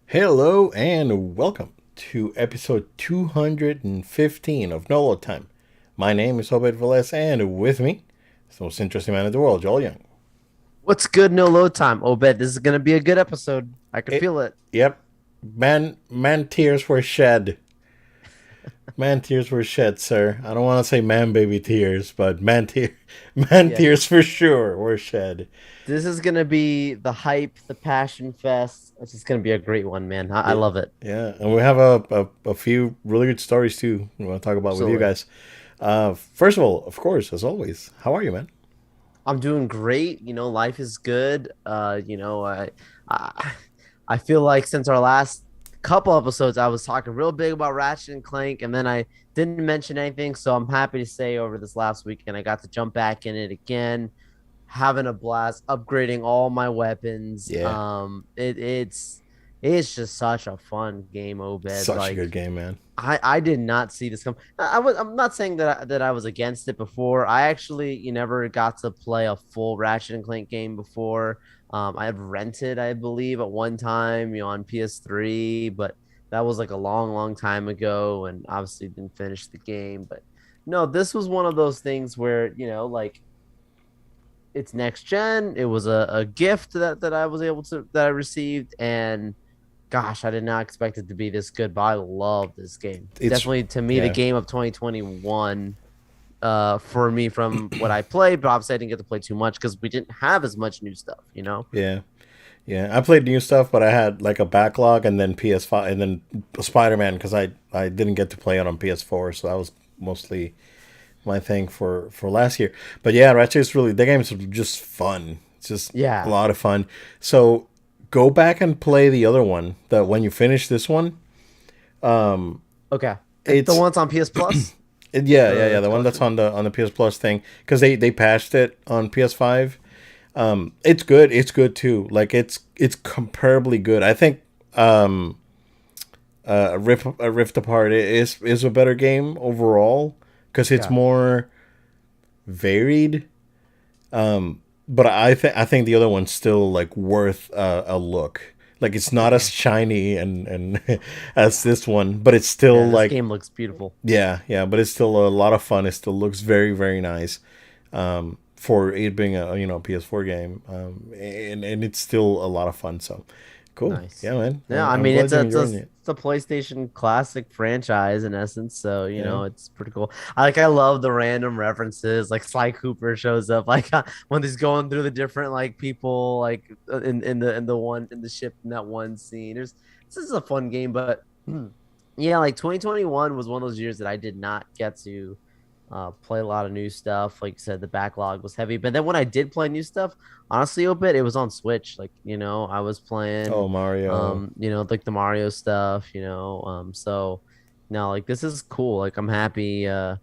Hello and welcome to episode 215 of No Load Time. My name is Obed Velez, and with me is the most interesting man in the world, Joel Young. What's good? No load time. Oh, bet this is gonna be a good episode. I can It, feel it. yep, man, tears were shed. Man, tears were shed, sir. I don't want to say man, baby tears, but man, Yeah, tears for sure were shed. this is gonna be the hype, the passion fest. It's just gonna be a great one, man. I Yeah, love it. yeah, and we have a few really good stories too. We want to talk about with you Absolutely. guys. First of all, of course, as always, how are you, man? I'm doing great. Life is good. I I feel like since our last couple episodes, I was talking real big about Ratchet and Clank, and then I didn't mention anything. So I'm happy to say over this last weekend, I got to jump back in it again, having a blast, upgrading all my weapons. Yeah, It's just such a fun game, Obed. such a good Like game, man. I did not see this come. I'm not saying that I was against it before. I actually you never got to play a full Ratchet and Clank game before. I have rented, I believe, at one time, on PS3, but that was like a long, long time ago, and obviously didn't finish the game. But no, this was one of those things where like it's next gen. It was a gift that I was able to that I received, and gosh, I did not expect it to be this good, but I love this game. It's Definitely to me the yeah, game of 2021 for me from what I played, but obviously I didn't get to play too much because we didn't have as much new stuff. yeah, yeah. I played new stuff, but I had like a backlog, and then PS5, and then Spider Man because I didn't get to play it on PS4, so that was mostly my thing for last year. But yeah, Ratchet is really the game is just fun. It's just a Yeah. lot of fun. So go back and play the other one. That when you finish this one, Okay. The it's ones on PS Plus, yeah, the the one that's collection. on the PS Plus thing because they patched it on PS5. It's good. It's good too. Like it's comparably good. I think Rift Apart is a better game overall because it's Okay. more varied. But I think the other one's still like worth a look. Like it's not as Okay. shiny and as this one, but it's Yeah, still this like game looks beautiful. yeah, but it's still a lot of fun. It still looks very very nice. For it being a PS4 game, and it's still a lot of fun. So cool, Nice. yeah, man. Yeah, I I'm mean glad it's you're a it's a enjoying it. it's a PlayStation classic franchise in essence, so Yeah, it's pretty cool. I love the random references, like Sly Cooper shows up, like when he's going through the different like people, like in the ship in that one scene. This is a fun game, but yeah, like 2021 was one of those years that I did not get to play a lot of new stuff. Like you said, the backlog was heavy. But then when I did play new stuff, honestly, Obit, it was on Switch. Like, I was playing oh Mario. like the Mario stuff. So no, like this is cool. Like I'm happy I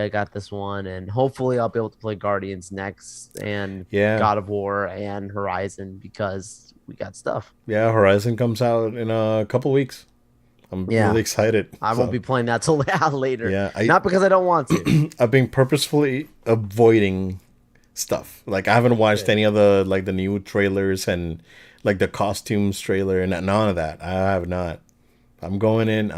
got this one, and hopefully I'll be able to play Guardians next and Yeah, God of War and Horizon because we got stuff. yeah. Horizon comes out in a couple weeks. I'm really Yeah. excited. I won't So be playing that till later. yeah, I Not because I don't want to. I've been purposefully avoiding stuff. Like I haven't watched Good. any of the like the new trailers and like the costumes trailer and none of that. I have not. I'm going in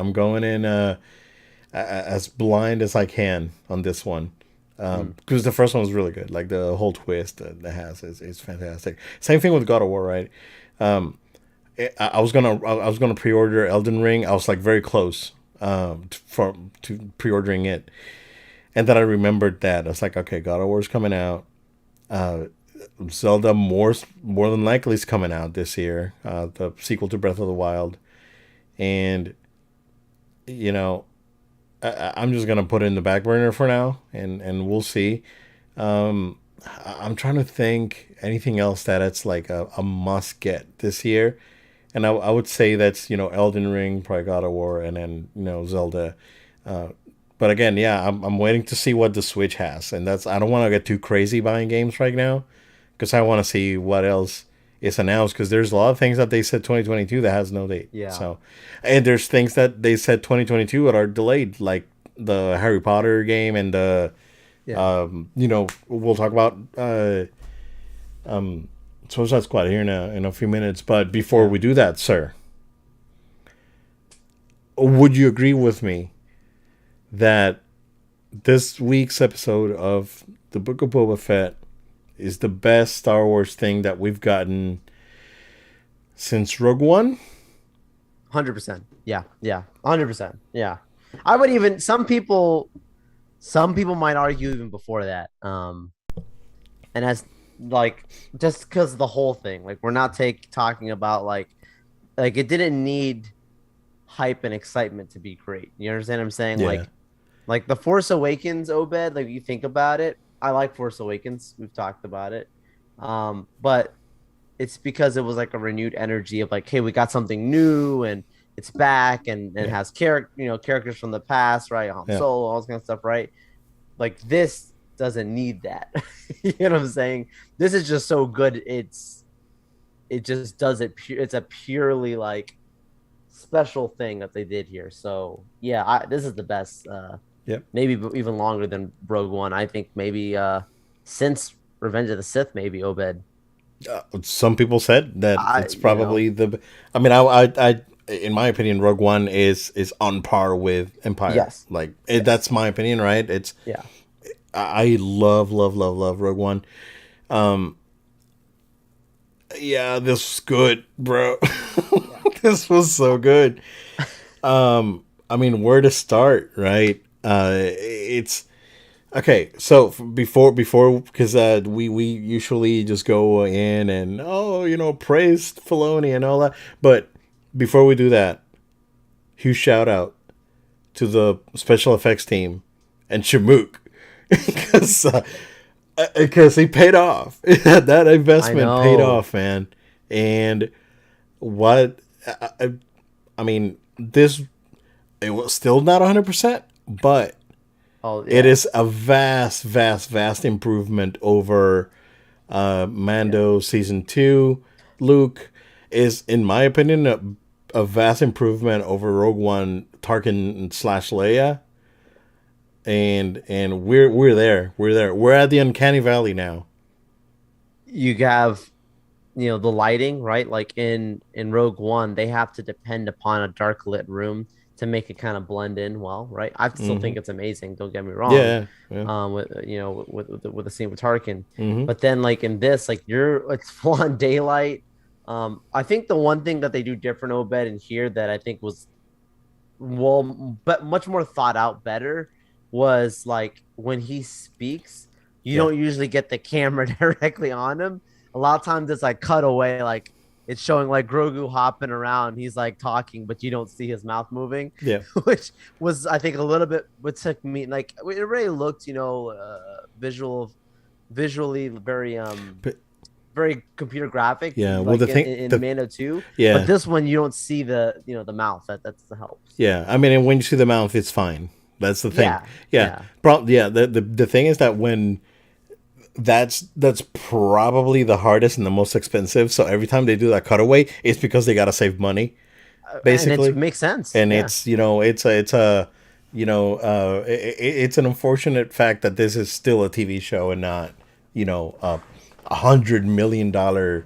as blind as I can on this one. Mm. Because the first one was really good. Like the whole twist that it has is fantastic. Same thing with God of War, right? I was gonna pre-order Elden Ring. I was like very close to pre-ordering it, and then I remembered that I was like, okay, God of War's coming out. Zelda more than likely is coming out this year. The sequel to Breath of the Wild, and you know I'm just gonna put it in the back burner for now, and we'll see. I'm trying to think anything else that it's like a must get this year, and I would say that's Elden Ring, probably God of War, and then Zelda. But again, yeah, I'm waiting to see what the Switch has, and that's I don't want to get too crazy buying games right now, because I want to see what else is announced. Because there's a lot of things that they said 2022 that has no date. Yeah. So, and there's things that they said 2022 that are delayed, like the Harry Potter game and the Yeah. we'll talk about Suicide Squad here in a few minutes. But before Yeah. we do that, sir, would you agree with me that this week's episode of the Book of Boba Fett is the best Star Wars thing that we've gotten since Rogue One? 100%. Yeah, yeah, 100%. Yeah, I would even some people might argue even before that. And as like just because the whole thing, like we're not talking about like it didn't need hype and excitement to be great. You understand what I'm saying? Yeah. Like the Force Awakens, Obed. Like you think about it, I like Force Awakens. We've talked about it, but it's because it was like a renewed energy of like, hey, we got something new and it's back and Yeah. has characters from the past, right? Han Yeah. Solo, all this kind of stuff, right? Like this doesn't need that. You know what I'm saying? This is just so good. It just does it. It's a purely like special thing that they did here. So yeah, this is the best. Yep. Maybe even longer than Rogue One. I think maybe since Revenge of the Sith, maybe Obed. Some people said that I it's you know probably the. I mean, in my opinion, Rogue One is on par with Empire. yes Like yes that's my opinion, right? It's yeah I love Rogue One. Yeah, this was good, bro. yeah This was so good. I mean, where to start, right? It's okay. So before, because we usually just go in and praise Filoni and all that. But before we do that, huge shout out to the special effects team and Shamook because he paid off. That I investment paid know. off, man. And what I mean, this it was still not 100%, but Oh it yeah is a vast improvement over yeah. Mando season 2. Luke is, in my opinion, a vast improvement over Rogue One, Tarkin slash Leia. And we're at the uncanny valley now. You have the lighting, right? Like in Rogue One, they have to depend upon a dark lit room to make it kind of blend in well, right? I still Hmm. think it's amazing. Don't get me wrong. Yeah, yeah. With with the scene with Tarkin, Hmm. but then like in this, like it's full on daylight. I think the one thing that they do different, Obed, in here that I think was but much more thought out, better was like when he speaks, you Yeah, don't usually get the camera directly on him. A lot of times it's like cut away, like it's showing like Grogu hopping around. He's like talking, but you don't see his mouth moving, yeah. which was I think a little bit what took me like it really looked, visually very But very computer graphic, yeah, well, like the in, thing, in the Mando 2. But yeah, this one you don't see the mouth. That's the helps. yeah. I mean, and when you see the mouth, it's fine. That's the thing. Yeah, Yeah, yeah. yeah. The thing is that when that's probably the hardest and the most expensive. So every time they do that cutaway, it's because they gotta save money, And it basically. makes sense. And Yeah. it's a it's an unfortunate fact that this is still a TV show and not $100 million, $200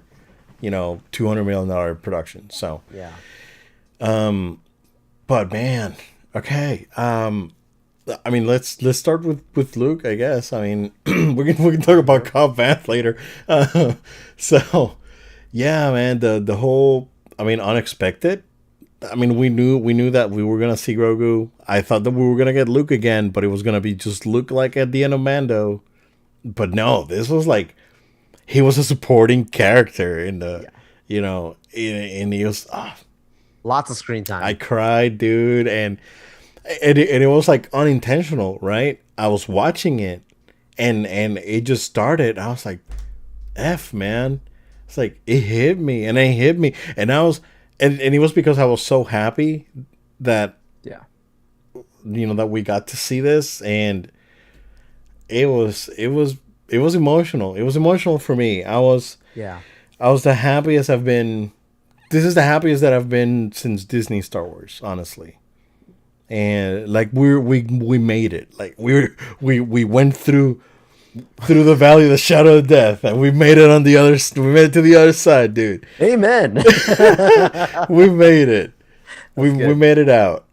million production. So, Yeah. but man, okay. I mean, let's start with Luke, I guess. I mean, we can talk about Sure. Cobb Vanth later. So, yeah, man, the whole, I mean, unexpected. I mean, we knew that we were gonna see Grogu. I thought that we were gonna get Luke again, but it was gonna be just Luke like at the end of Mando. But no, this was like he was a supporting character in the, Yeah. and he was. Lots of screen I time. cried, dude, and it was like unintentional, right? I was watching it, and it just started. I was like, "F, man!" It's like it hit me, and it hit me, and I was, and it was because I was so happy that Yeah. that we got to see this, and it was emotional. It was emotional for me. Yeah. I was the happiest I've been. This is the happiest that I've been since Disney Star Wars, honestly. And like we made it. Like we went through the valley of the shadow of death, and we made it on the other. We made it to the other side, dude. Amen. That's We made it. We good. made it out.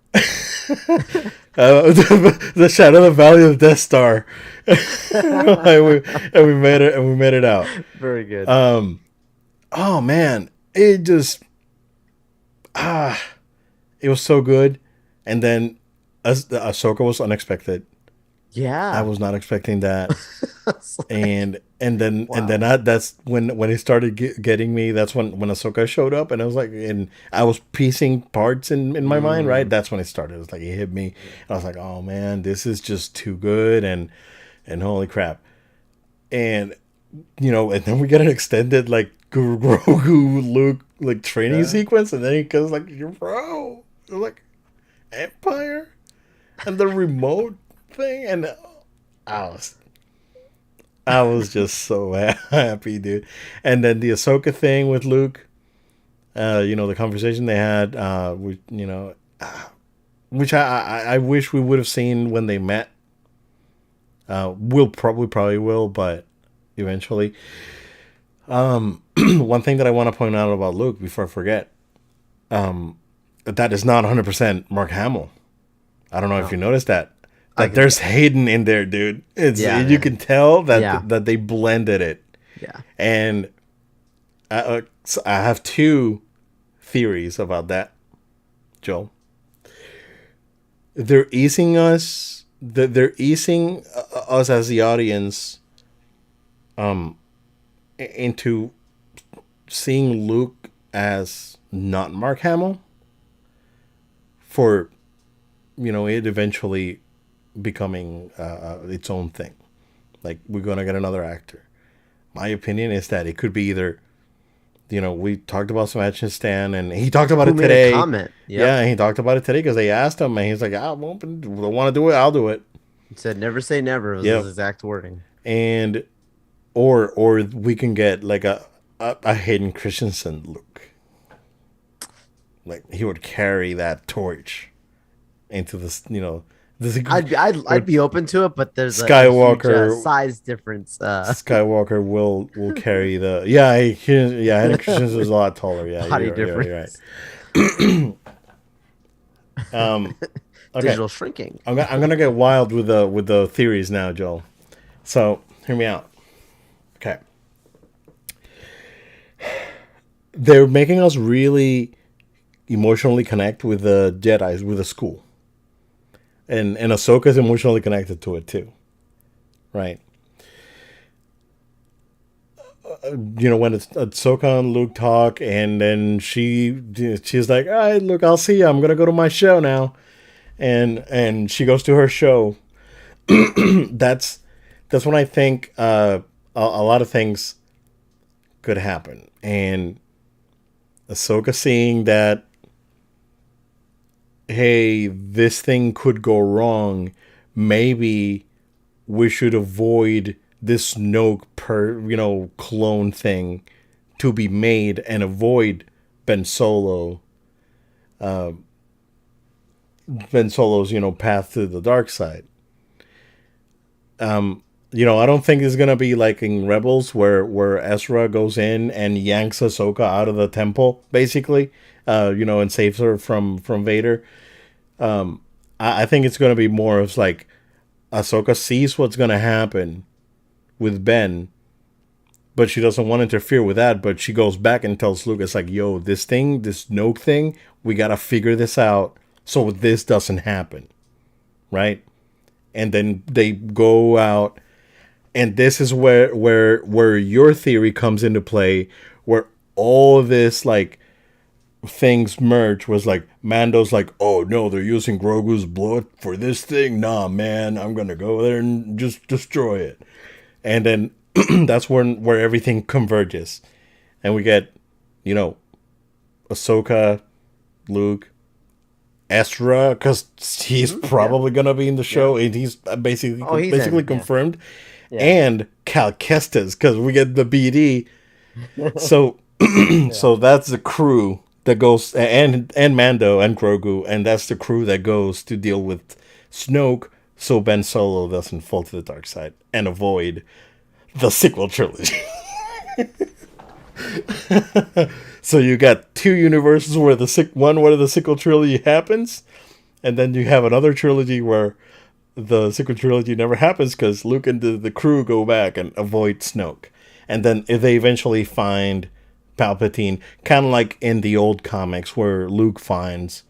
The shadow of the valley of Death Star. And we made it, and we made it out. Very good. Oh man, it just it was so good. And then Ahsoka was unexpected. I Yeah. was not expecting that. It's like, And then wow. that's when it started getting me. That's when Ahsoka showed up, and I was like, and I was piecing parts in my mind. Right, Mm. that's when it started. It was like it hit me, and I was like, oh man, this is just too good, and holy crap. And and then we get an extended like Grogu Luke like training Yeah. sequence, and then he goes like, "Your bro," like Empire and the remote thing, and I was I was just so happy, dude. And then the Ahsoka thing with Luke, the conversation they had, which I wish we would have seen when they met. We'll probably will, but eventually. One thing that I want to point out about Luke before I forget, that is not 100% Mark Hamill. I don't know if No, you noticed that. I That can there's tell. Hayden in there, dude. Yeah, You man. can tell Yeah. that they blended it. Yeah. And so I have two theories about that, Joel. They're easing us. They're easing us as the audience into seeing Luke as not Mark Hamill for it eventually becoming its own thing. Like we're gonna get another actor. My opinion is that it could be either. We talked about Sebastian Stan, and he talked about Who it made a today. comment? Yep. Yeah, he talked about it today because they asked him, and he's like, "I'm open. I want to do it. I'll do it." He said never say never was his Yep. exact wording. And or we can get like a Hayden Christensen look. Like he would carry that torch into this. This I'd be open to it, but there's a huge Skywalker size difference. Skywalker will carry the Hayden Christensen is a lot taller. Yeah, Body you're right. difference. Okay, Digital shrinking. I'm gonna get wild with the theories now, Joel. So hear me out. Okay, they're making us really emotionally connect with the Jedi's, with the school, and Ahsoka's emotionally connected to it too, right? When it's Ahsoka and Luke talk, and then she's like, "All right, look, I'll see you. I'm gonna go to my show now," and she goes to her show. that's that's when I think a lot of things could happen, and Ahsoka seeing that, hey, this thing could go wrong. Maybe we should avoid this Snoke clone thing to be made and avoid Ben Solo, Ben Solo's path to the dark side. I don't think it's gonna be like in Rebels where Ezra goes in and yanks Ahsoka out of the temple, basically, and saves her from Vader. I think it's gonna be more of like Ahsoka sees what's gonna happen with Ben, but she doesn't want to interfere with that. But she goes back and tells Luke, "It's like, yo, this Snoke thing, we gotta figure this out so this doesn't happen, right?" And then they go out, and this is where your theory comes into play, where all this like things merge. Was like Mando's like, "Oh no, they're using Grogu's blood for this thing. Nah, man, I'm gonna go there and just destroy it." And then that's where everything converges, and we get, you know, Ahsoka, Luke, Ezra, because he's Yeah. probably gonna be in the Yeah. show, and he's basically Oh, he's basically in. Yeah. confirmed, Yeah. and Cal Kestis, because we get the BD. So Yeah. so that's the crew that goes, and Mando and Grogu, and that's the crew that goes to deal with Snoke, so Ben Solo doesn't fall to the dark side and avoid the sequel trilogy. So you got two universes where one where the sequel trilogy happens, And then you have another trilogy where the sequel trilogy never happens because Luke and the crew go back and avoid Snoke. And then if they eventually find Palpatine, kind of like in the old comics where Luke finds,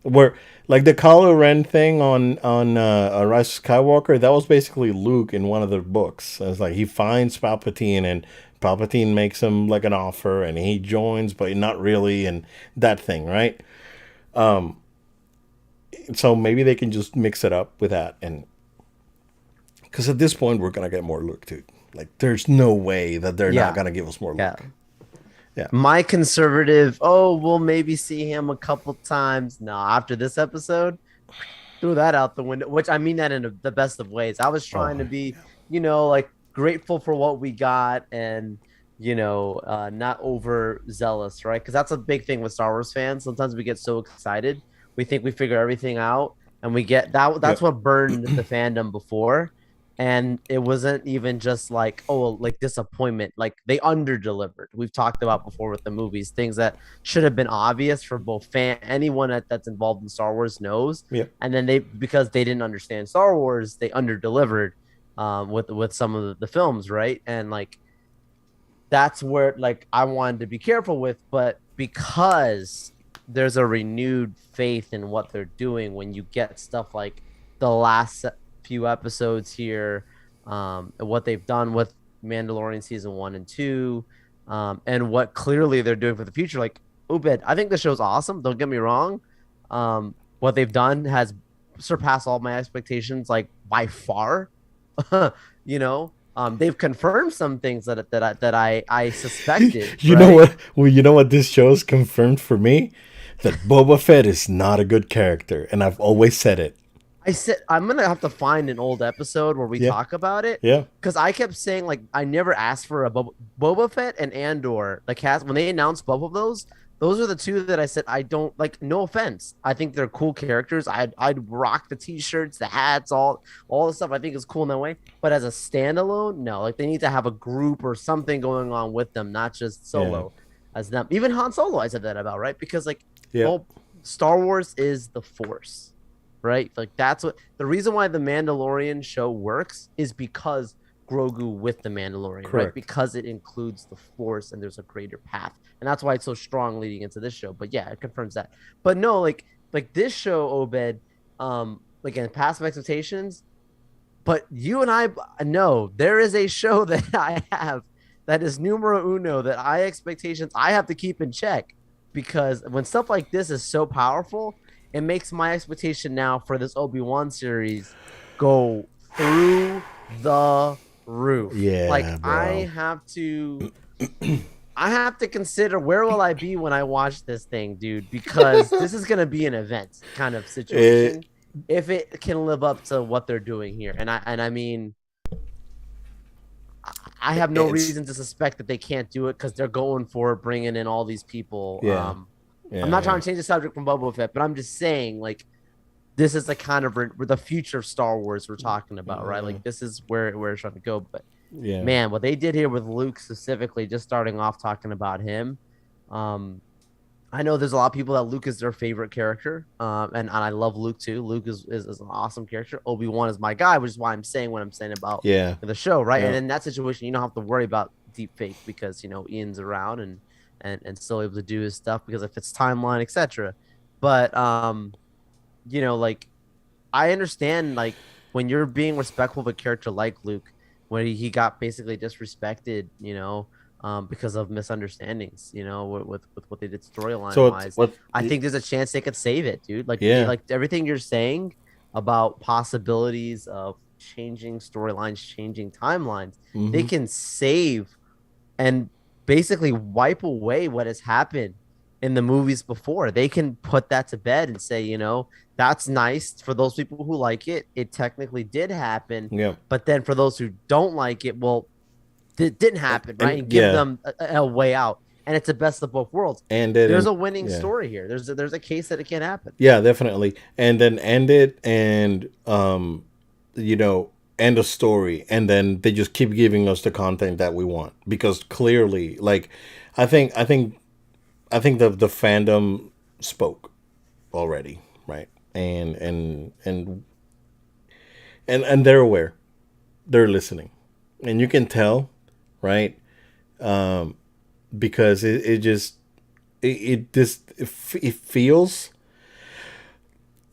where like the Kylo Ren thing on Rise of Skywalker, that was basically Luke in one of the books. It's like he finds Palpatine and Palpatine makes him like an offer and he joins, but not really, and that thing, right? So maybe they can just mix it up with that, and because at this point we're gonna get more Luke too. Like, there's no way that they're not Yeah, gonna give us more yeah. Luke. Yeah. My conservative, oh, we'll maybe see him a couple times. No, after this episode, threw that out the window, which I mean that in the best of ways. I was trying Oh, to be, like grateful for what we got and, not overzealous, right? Because that's a big thing with Star Wars fans. Sometimes we get so excited, we think we figure everything out, and we get that. yeah. That's what burned the fandom before. And it wasn't even just like, oh, like disappointment. Like they underdelivered. We've talked about before with the movies, things that should have been obvious for both anyone that's involved in Star Wars knows. Yeah. And then because they didn't understand Star Wars, they underdelivered with some of the films, right? And like that's where like I wanted to be careful with, but because there's a renewed faith in what they're doing when you get stuff like the last few episodes here, what they've done with Mandalorian season 1 and 2, and what clearly they're doing for the future. Like Obed, I think the show's awesome. Don't get me wrong. What they've done has surpassed all my expectations, like by far. They've confirmed some things that I suspected. You know Right? what? Well, you know what this show's confirmed for me? That Boba Fett is not a good character, and I've always said it. I said I'm gonna have to find an old episode where we Yeah. talk about it Yeah. because I kept saying like I never asked for a Boba Fett and Andor the cast when they announced both of those. Those are the two that I said I don't like. No offense, I think they're cool characters. I'd rock the t-shirts, the hats, all the stuff. I think is cool in that way. But as a standalone, no. Like they need to have a group or something going on with them, not just Yeah. solo as them. Even Han Solo, I said that about, right? Because like, Yeah. well, Star Wars is the Force, right? Like that's what the reason why the Mandalorian show works is because Grogu with the Mandalorian, right? Correct. Because it includes the Force and there's a greater path, and that's why it's so strong leading into this show. But yeah, it confirms that. But no, like this show, Obed, like in past expectations. But you and I know there is a show that I have that is numero uno that I have to keep in check because when stuff like this is so powerful, it makes my expectation now for this Obi-Wan series go through the roof. Like Yeah, bro. I have to consider where will I be when I watch this thing, dude, because this is going to be an event kind of situation It, if it can live up to what they're doing here. And I mean I have no it's reason to suspect that they can't do it because they're going for bringing in all these people. yeah. I'm Yeah. not Yeah. trying to change the subject from Boba Fett, but I'm just saying, like, this is the kind of the future of Star Wars we're talking about, right? Like, this is where it's trying to go. But Yeah. man, what they did here with Luke specifically, just starting off talking about him, I know there's a lot of people that Luke is their favorite character, and I love Luke too. Luke is an awesome character. Obi-Wan is my guy, which is why I'm saying what I'm saying about Yeah. the show, right? Yeah. And in that situation, you don't have to worry about deep fake because Ian's around and still able to do his stuff because of its timeline, etc. But like I understand like when you're being respectful of a character like Luke, when he got basically disrespected, because of misunderstandings, with what they did storyline So wise. what? I think there's a chance they could save it, dude. Like, Yeah. like everything you're saying about possibilities of changing storylines, changing timelines, they Mhm. can save and basically wipe away what has happened in the movies before. They can put that to bed and say, that's nice for those people who like it. It technically did happen. Yeah. But then for those who don't like it, well, it didn't happen, right? And give yeah. them a way out. And it's the best of both worlds. And it There's and- a winning yeah. story here. There's a case that it can happen. Yeah, definitely. And then end it and end a story, and then they just keep giving us the content that we want because clearly, like, I think the fandom spoke already, right? and and they're aware, they're listening, and you can tell, right? Because it just it feels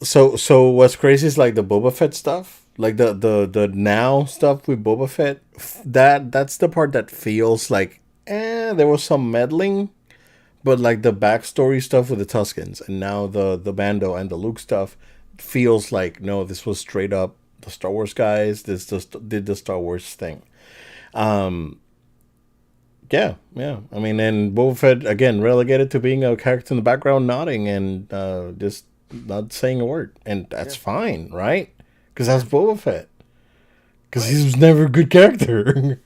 so. What's crazy is like the Boba Fett stuff, like the now stuff with Boba Fett. That's the part that feels like there was some meddling, but like the backstory stuff with the Tuscans, and now the Bando and the Luke stuff feels like no, this was straight up the Star Wars guys. This just did the Star Wars thing. Yeah, yeah. I mean, and Boba Fett again relegated to being a character in the background, nodding and just not saying a word, and that's Yeah. fine, right? Because that's Yeah. Boba Fett. Because Right. he was never a good character.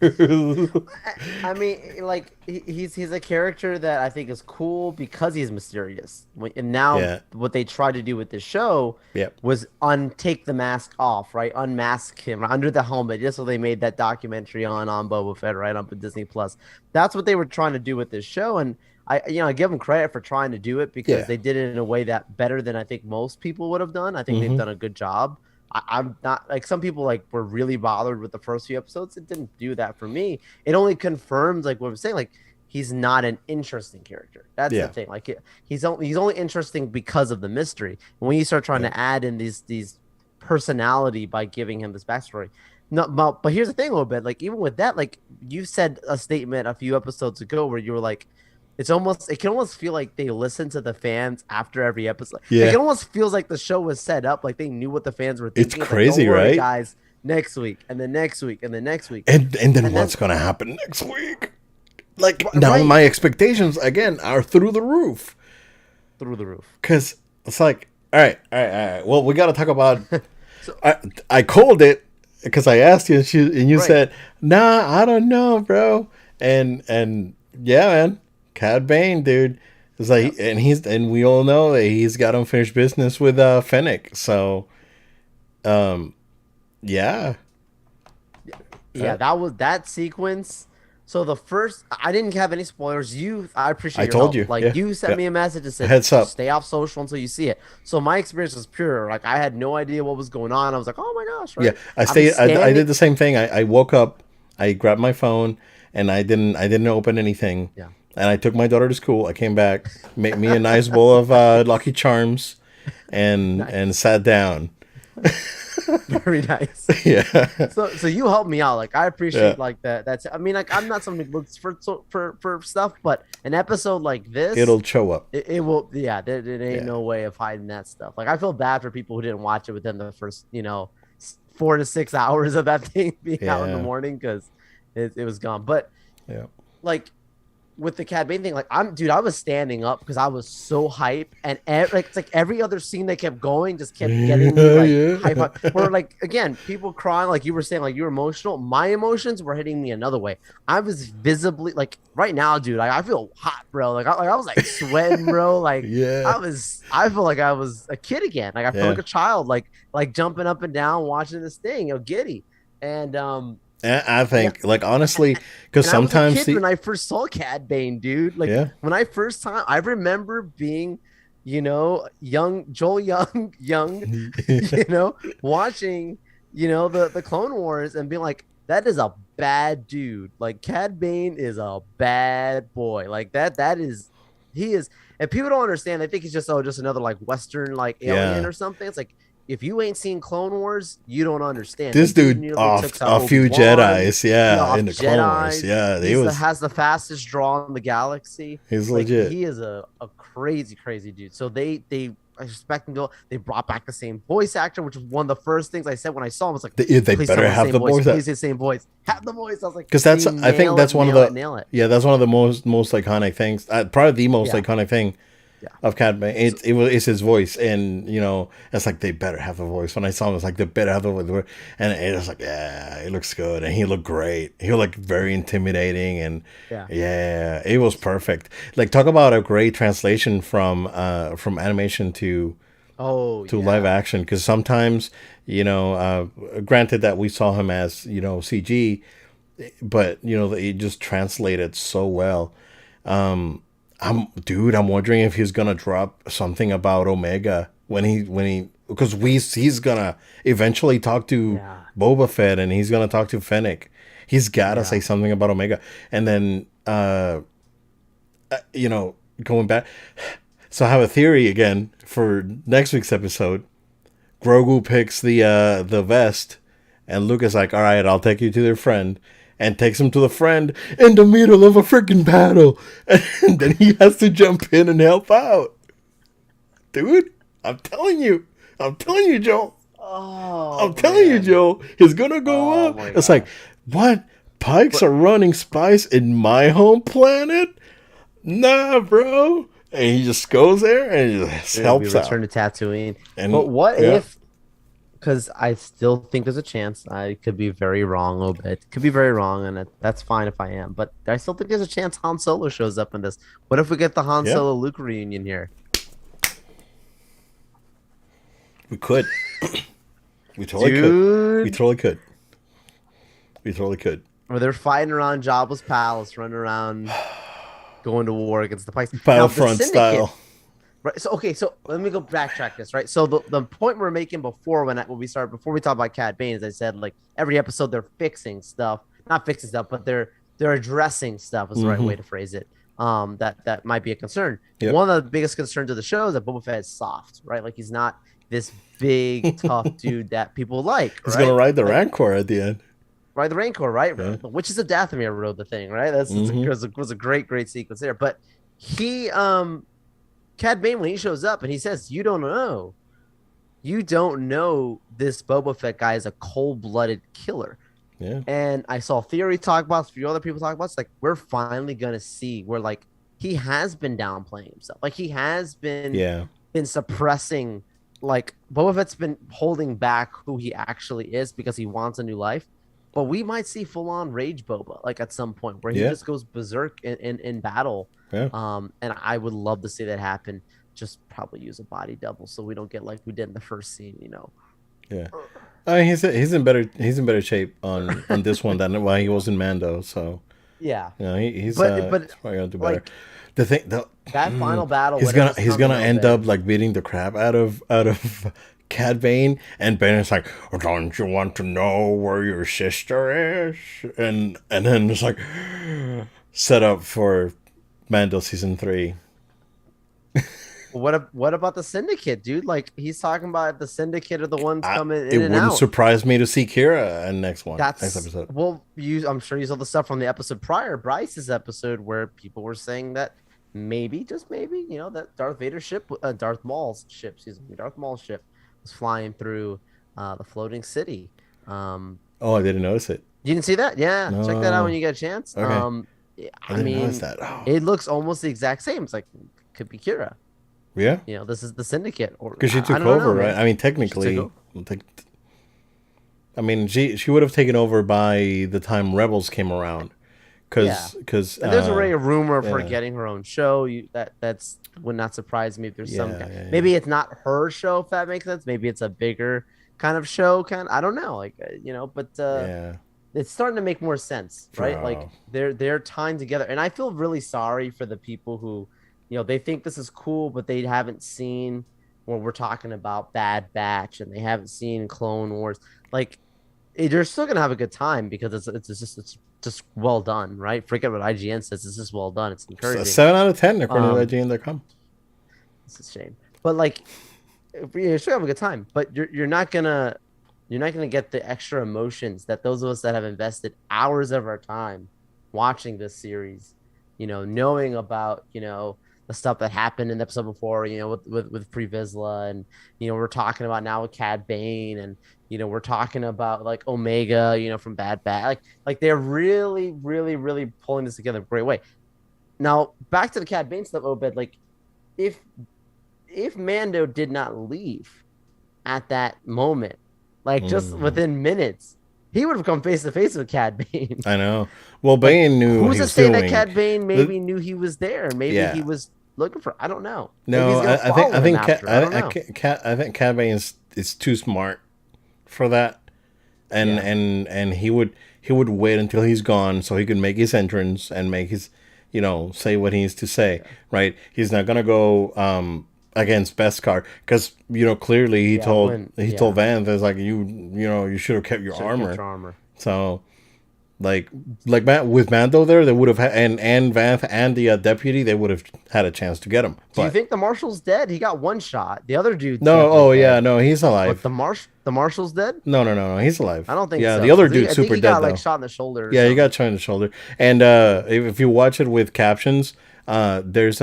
I mean, like he's a character that I think is cool because he's mysterious. And now Yeah. what they tried to do with this show Yep. was take the mask off, right? Unmask him under the helmet. Just so they made that documentary on Boba Fett, right, on Disney Plus. That's what they were trying to do with this show, and I give them credit for trying to do it because Yeah. they did it in a way that better than I think most people would have done. I think they've Mm-hmm. done a good job. I'm not like some people like were really bothered with the first few episodes. It didn't do that for me. It only confirms like what I'm saying. Like he's not an interesting character. That's the Yeah. thing. Like he's only interesting because of the mystery. And when you start trying Yeah. to add in these personality by giving him this backstory, no, but here's the thing a little bit. Like even with that, like you said a statement a few episodes ago where you were like, it can almost feel like they listen to the fans after every episode. Like Yeah. it almost feels like the show was set up, like they knew what the fans were It's thinking. Like, crazy, don't worry, right? guys. Next week, and then next week, and then next week, And then and then what's gonna happen next week? Like now, right my expectations again are through the roof. through the roof. Cause it's like, all right, all right, all right. Well, we got to talk about. So I called it because I asked you, and you right, said, "Nah, I don't know, bro." And yeah, man, Cad Bane, dude. It's like, yep, and we all know that he's got unfinished business with Fennec. So, yeah, yeah, that was that sequence. So the first, I didn't have any spoilers. I appreciate I your told help. you, Like yeah, you sent yeah. me a message that said, Heads up. "Stay off social until you see it." So my experience was pure. Like I had no idea what was going on. I was like, "Oh my gosh!" Yeah, Right? I'm I standing. did the same thing. I woke up, I grabbed my phone, and I didn't open anything. Yeah, And I took my daughter to school. I came back, made me a nice bowl of Lucky Charms, and nice, sat down. very nice. Yeah, So you helped me out. Like I yeah. appreciate like that. That's I mean like I'm not somebody who looks for for stuff, but an episode like this, It'll show up. it will. Yeah, there ain't Yeah, no way of hiding that stuff. Like I feel bad for people who didn't watch it within the first 4 to 6 hours of that thing being out in the yeah, morning because it was gone. But yeah. like with the Cad Bane thing, like I was standing up because I was so hype, and like it's like every other scene that kept going just kept getting me like Yeah, hype yeah. up. Where like again, people crying, like you were saying, like you were emotional. My emotions were hitting me another way. I was visibly like right now, dude. Like I feel hot, bro. I was like sweating, bro. Like Yeah, I feel like I was a kid again. Like I feel yeah. like a child, like jumping up and down watching this thing, giddy. And I yeah, think, like, honestly, because and I was a sometimes kid the when I first saw Cad Bane, dude. Like yeah, when I first time, I remember being, young Joel Young, watching, the Clone Wars and being like, that is a bad dude. Like Cad Bane is a bad boy. Like he is. And people don't understand. They think he's just another like Western like alien yeah. or something. It's like if you ain't seen Clone Wars, you don't understand. The This dude dude nearly off took out a few Obi-Wan. Jedi's, Yeah, yeah, in off the Clone Wars, Jedi's. yeah, he was, Has the fastest draw in the galaxy. he's Like legit. he is a crazy, crazy dude. So they I respect him. They brought back the same voice actor, which was one of the first things I said when I saw him. I was like, They please tell better me the have same the voice. voice, Please the same voice. Have the voice. I was like, because that's, they I think nail it, that's one of nail it, the, nail it. yeah, that's one of the most iconic things. Probably the most Yeah, iconic thing yeah. of Cad Bane. So It's his voice, and it's like they better have a voice. When I saw him, it's like they better have a voice, and it was like, yeah, he looks good, and he looked great. He looked very intimidating, and yeah. yeah, it was perfect. Like talk about a great translation from animation Oh to live yeah. action, because sometimes granted that we saw him as CG, but he just translated so well. I'm wondering if he's gonna drop something about Omega when he because he's gonna eventually talk to Yeah. Boba Fett, and he's gonna talk to Fennec. He's gotta say Yeah. something about Omega, and then going back. So I have a theory again for next week's episode. Grogu picks the vest, and Luke is like, "All right, I'll take you to their friend," and takes him to the friend in the middle of a freaking battle, and then he has to jump in and help out. Dude, I'm telling you, Joe. Oh I'm telling you, man. Joe. He's gonna go Oh up. my It's like, gosh. what? Pikes But are running spice in my home planet? Nah, bro. And he just goes there and he just we helps out. return to Tatooine. But And what yeah, if? Because I still think there's a chance. I could be very wrong, a bit. Could be very wrong, and that's fine if I am. But I still think there's a chance Han Solo shows up in this. What if we get the Han yeah, Solo Luke reunion here? we could. We totally could. We Dude, totally could. We totally could. where they're fighting around Jabba's palace, running around, going to war against the Pikes. Now the Battlefront Syndicate, style. right? So okay, so let me go backtrack this, right? So the point we're making before when we started before we talk about Cad Bane, as I said, like every episode they're fixing stuff, not fixing stuff, but they're addressing stuff is the right way Mm-hmm. to phrase it. That might be a concern. Yep. One of the biggest concerns of the show is that Boba Fett is soft, right? Like he's not this big tough dude that people like, He's gonna right? ride the Like Rancor at the end. right, the Rancor, right? Yeah. Which is a Dathomir wrote the thing, right? Mm-hmm. Was a great sequence there. But he Cad Bane, when he shows up and he says, you don't know this Boba Fett guy is a cold-blooded killer. Yeah. And I saw Theory talk about, a few other people talk about, it's like we're finally gonna see where like he has been downplaying himself. Like he has Yeah. been suppressing, like Boba Fett's been holding back who he actually is because he wants a new life. But we might see full on rage Boba like at some point where he Yeah. just goes berserk in battle. Yeah. And I would love to see that happen. Just probably use a body double so we don't get like we did in the first scene, you know. Yeah. I mean, he's in better shape on this one than while he was in Mando. So Yeah. he's But probably gonna do better. like The thing, the, that final battle, he's whatever's he's coming gonna up, end man. up like beating the crap out of Cad Bane, and Bane is like, "Oh, don't you want to know where your sister is?" And then it's like set up for Mando season 3. What about the Syndicate, dude? Like he's talking about the Syndicate are the ones coming It in and wouldn't out. surprise me to see Kira in next That's episode. well, I'm sure you saw the stuff from the episode prior, Bryce's episode, where people were saying that maybe, just maybe, you know, that Darth Vader's ship, Darth Maul's ship, excuse me, Darth Maul's ship was flying through the floating city. Oh, I didn't notice it. You didn't see that? Yeah, check that out when No, you get a chance. okay, I I didn't notice mean, that. Oh, it looks almost the exact same. It's like could be Kira. yeah, You know, this is the Syndicate, or because she I took don't over, know, right? man. I mean, She took technically, over. like, I mean, she would have taken over by the time Rebels came around, Yeah. because And there's already a rumor of her yeah. getting her own show. That's would not surprise me if there's some Yeah, yeah, maybe it's not her show if that makes sense. Maybe it's a bigger kind of show. I don't know, like you know, but yeah, it's starting to make more sense, right? Like bro. they're tying together, and I feel really sorry for the people who, you know, they think this is cool, but they haven't seen when we're talking about Bad Batch and they haven't seen Clone Wars. Like you're still gonna have a good time because it's just well done, right? Forget what IGN says. It's just well done. It's encouraging. 7 out of 10 according to Um, IGN.com. it's a shame, but like you're still have a good time. But you're not gonna get the extra emotions that those of us that have invested hours of our time watching this series, you know, knowing about, you know, the stuff that happened in the episode before, you know, with Pre Vizsla, and you know, we're talking about now with Cad Bane, and you know, we're talking about like Omega, you know, from Bad Bad. Like they're really pulling this together in a great way. Now back to the Cad Bane stuff a little bit. Like if Mando did not leave at that moment, like just Mm, within minutes, he would have come face to face with Cad Bane. I know. Well, Like, Bane knew what who's he to was say that doing. Cad Bane The- maybe knew he was there? Maybe yeah. he was looking for. I don't know. Maybe No, he's gonna follow I him think after. I don't know. I think Cad Bane is too smart for that, and Yeah. and he would wait until he's gone so he could make his entrance and make his, say what he needs to say. Right? He's not gonna go against Beskar because clearly Yeah, when he told yeah, Van it's like you should have kept your should have kept armor. your armor. So like with Mando there, they would have and Vanth and the deputy, they would have had a chance to get him. Do you But think the marshal's dead? He got one shot. The other dude's no, definitely oh yeah, dead. no, he's But alive. the marshal's dead? No, no, no, no, he's alive. I don't think Yeah, so. the other Because dude's I think super he dead got like though. shot in the shoulder or Yeah, he something. got shot in the shoulder. And if you watch it with captions, there's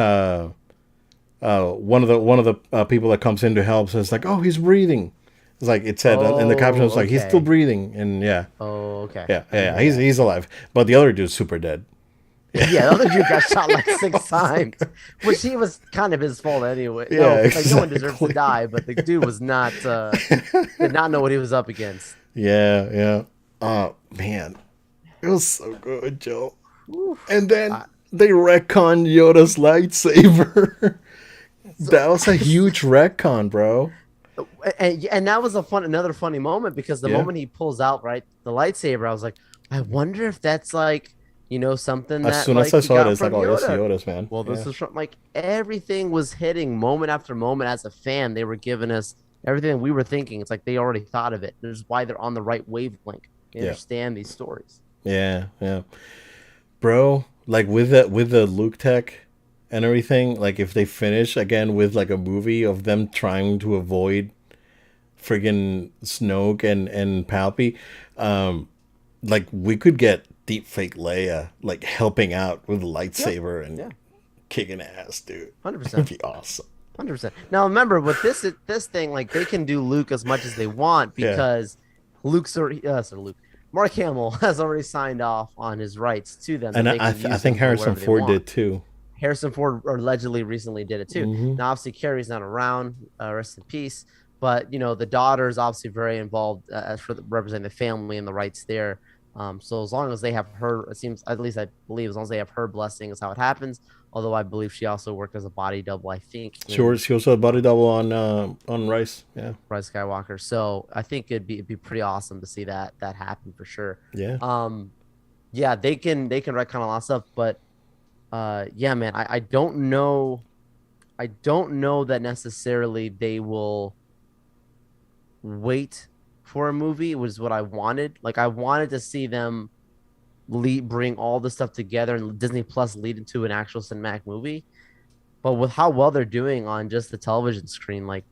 one of the people that comes in to help says like, "Oh, he's breathing." It's like it said in the caption. It's Oh, like he's still okay. breathing, and yeah, Oh, okay. yeah, I yeah, didn't yeah. know that. He's alive, but the other dude's super dead. Yeah, the other dude got shot like 6 times, which he was kind of his fault anyway. Yeah, No, like no one deserves to exactly. die, but the dude was not did not know what he was up against. Yeah, yeah. Oh man, it was so good, Joe. Whew. And then I, they retcon Yoda's lightsaber. so, That was a huge retcon, bro. and that was another funny moment because the Yeah. moment he pulls out right the lightsaber, I was like, I wonder if that's like something As that soon as like I he saw it, got it's like, from oh, it's Yoda. Yoda's, man. Well, this Yeah. is from like everything was hitting moment after moment as a fan. They were giving us everything we were thinking. It's like they already thought of it. This is why they're on the right wavelength. They Yeah. understand these stories. Yeah, yeah. Bro, like with the Luke tech and everything, like if they finish again with like a movie of them trying to avoid friggin' Snoke and Palpy, like we could get deep fake Leia like helping out with a Yeah, lightsaber and yeah, kicking ass, dude. hundred It'd percent, be awesome. 100%. Now remember, with this thing, like they can do Luke as much as they want Yeah. because Luke's already, Luke, Mark Hamill has already signed off on his rights to them that And they can I use think him for Harrison whatever they Ford want. did too. Harrison Ford allegedly recently did it too. Hmm. Now, obviously, Carrie's not around. Rest in peace. But the daughter is obviously very involved as for representing the family and the rights there. So as long as they have her, it seems at least I believe as long as they have her blessing is how it happens. Although I believe she also worked as a body double, I think, in She also had body double on Rice. Yeah. Rise of Skywalker. So I think it'd be pretty awesome to see that happen for sure. Yeah. Um, yeah, they can retcon a lot of stuff, but yeah, man, I don't know that necessarily they will wait for a movie. Was what I wanted. Like I wanted to see them bring all the stuff together and Disney Plus lead into an actual cinematic movie. But with how well they're doing on just the television screen, like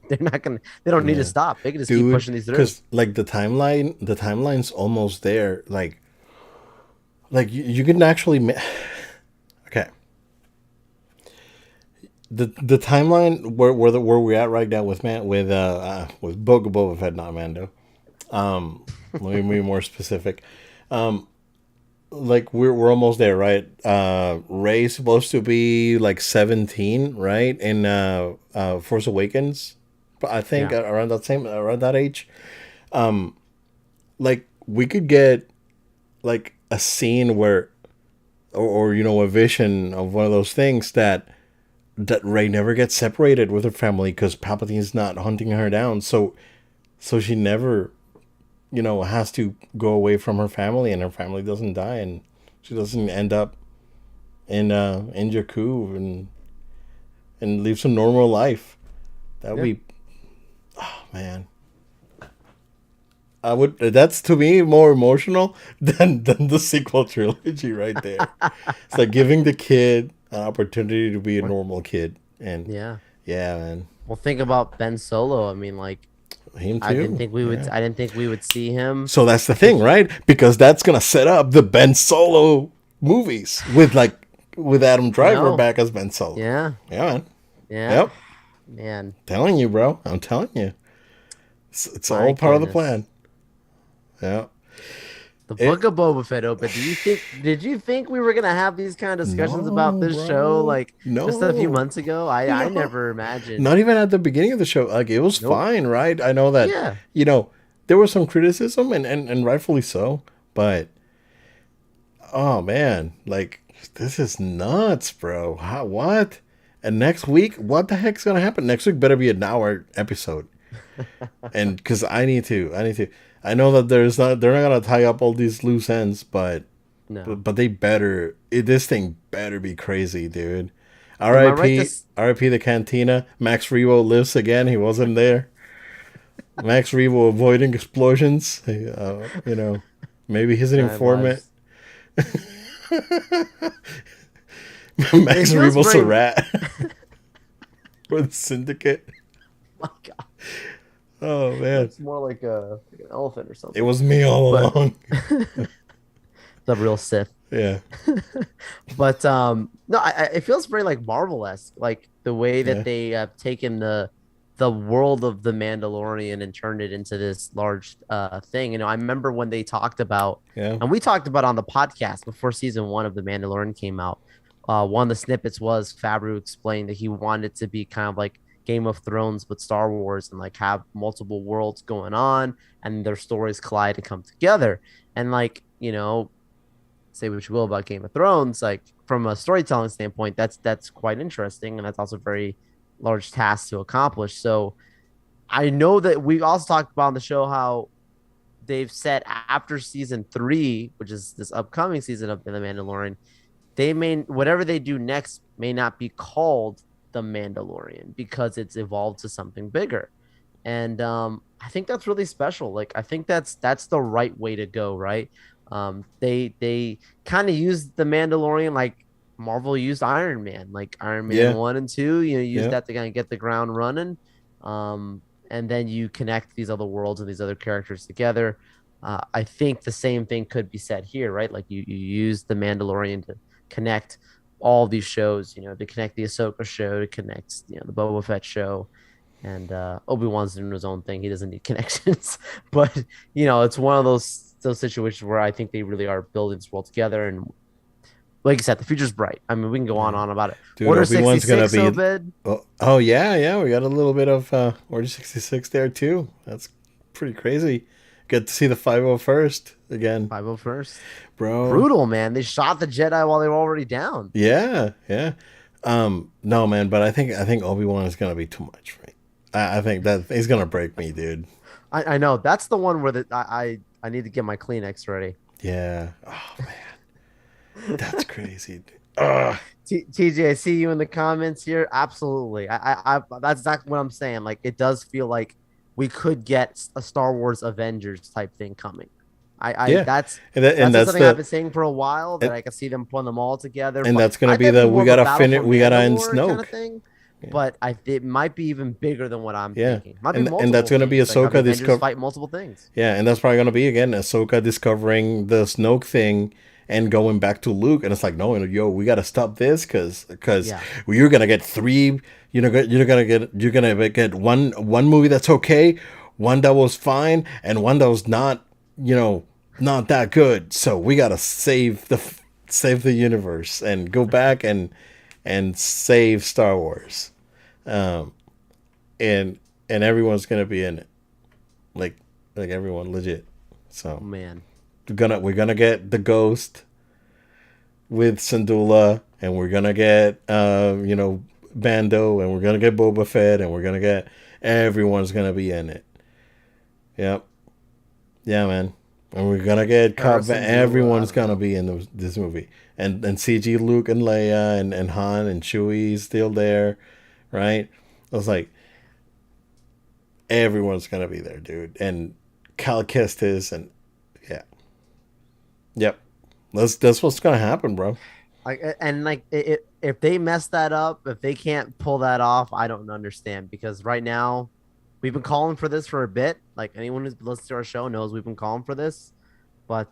they don't need to Yeah. stop. They can just keep Dude, pushing these through. because like the timeline's almost there. Like you can actually okay. The timeline where we're at right now with Boba Fett, not Mando. Let me be more specific. Like we're almost there, right? Ray's supposed to be like 17, right? In Force Awakens, but I think Yeah. around that age. Like we could get like a scene where or a vision of one of those things that Ray never gets separated with her family because Palpatine's not hunting her down. So she never, has to go away from her family, and her family doesn't die, and she doesn't end up in Jakku and lives a normal life. That would Yeah. be, oh man. I would. That's to me more emotional than the sequel trilogy right there. It's like giving the kid an opportunity to be a normal kid, and Yeah. yeah, man, Well, think about Ben Solo. I mean, like him I didn't too. think we would. Yeah. I didn't think we would see him. So that's the I think thing, right? Because that's gonna set up the Ben Solo movies with Adam Driver no. back as Ben Solo. Yeah. Yeah, man. Yeah. Yep. Man. Telling you, bro. I'm telling you. It's My all part of the goodness. plan. Yeah. The It. book of Boba Fett open. Did you think we were gonna have these kind of discussions about No, this show bro. like just a few No. months ago? I No. never imagined. Not even at the beginning of the show. Like it was Nope. fine, right? I know that Yeah. you know there was some criticism and rightfully so, but oh man, like this is nuts, bro. How what? And next week, what the heck's gonna happen? Next week better be an hour episode. And because I know that they're not gonna tie up all these loose ends, but No. this thing better be crazy, dude. Am I right? R.I.P. R.I.P. the Cantina. Max Rebo lives again. He wasn't there. Max Rebo avoiding explosions. Maybe he's an I informant. was. It Max feels Rebo's a very. rat for the syndicate. My God, Oh man, looks more like an elephant or it something. was me all But along. the real Sith. Yeah, But no, it feels very like Marvel-esque, like the way that yeah, they have taken the world of the Mandalorian and turned it into this large thing. I remember when they talked about, yeah, and we talked about on the podcast before season one of the Mandalorian came out. One of the snippets was Favreau explained that he wanted to be kind of like Game of Thrones with Star Wars and like have multiple worlds going on and their stories collide and come together. And like, say what you will about Game of Thrones, like from a storytelling standpoint, that's quite interesting, and that's also a very large task to accomplish. So I know that we also talked about on the show how they've said after season three, which is this upcoming season of The Mandalorian, they may whatever they do next may not be called The Mandalorian because it's evolved to something bigger. And I think that's really special. Like I think that's the right way to go, right? They kind of used the Mandalorian like Marvel used Iron Man, like Iron Man yeah, 1 and 2. Use yeah. that to kind of get the ground running. And then you connect these other worlds and these other characters together. I think the same thing could be said here, right? Like you use the Mandalorian to connect all these shows, to connect the Ahsoka show, to connect, the Boba Fett show, and Obi-Wan's doing his own thing. He doesn't need connections. But it's one of those situations where I think they really are building this world together. And like you said, the future's bright. I mean, we can go on Yeah. and on about it. Dude, Order Obi-Wan's gonna 66, be. Obed. Oh yeah, yeah. We got a little bit of Order 66 there too. That's pretty crazy. Get to see the 501st again, 501st. bro. Brutal, man. They shot the Jedi while they were already down. Yeah, yeah. No, man, but I think Obi-Wan is gonna be too much, right? I think that he's gonna break me, dude. I know. That's the one where I need to get my Kleenex ready. Yeah. Oh man, that's crazy. Ugh. TJ, I see you in the comments here. Absolutely. That's exactly what I'm saying. Like, it does feel like we could get a Star Wars Avengers type thing coming. Yeah, That's and just that's something I've the been saying for a while that and, I can see them putting them all together. and But that's gonna I be think it'd the be more we of a gotta battle finish. for We gotta end Mandalore kind Snoke. of thing. Yeah, But it might be even bigger than what I'm yeah, thinking. Might be and that's multiple gonna be things. Like have the Ahsoka Avengers discover. fight multiple things. Yeah, and that's probably gonna be again Ahsoka discovering the Snoke thing and going back to Luke, and it's like, no, yo, we gotta stop this because Yeah. you're gonna get three. You're gonna get one movie that's okay, one that was fine, and one that was not. Not that good. So we gotta save the universe and go back and save Star Wars. Um, and everyone's gonna be in it, like everyone legit. Oh, So man. we're gonna get the Ghost with Syndulla, and we're gonna get Bando, and we're gonna get Boba Fett, and we're gonna get everyone's gonna be in it. Yep, yeah, man. And we're gonna get Harrison Zula, I everyone's don't gonna know. be in this movie, and CG Luke and Leia and Han and Chewie still there, right? I was like, everyone's gonna be there, dude. And Cal Kestis and yeah, yep. That's what's gonna happen, bro. Like if they mess that up, if they can't pull that off, I don't understand because right now we've been calling for this for a bit. Like anyone who's listened to our show knows we've been calling for this. But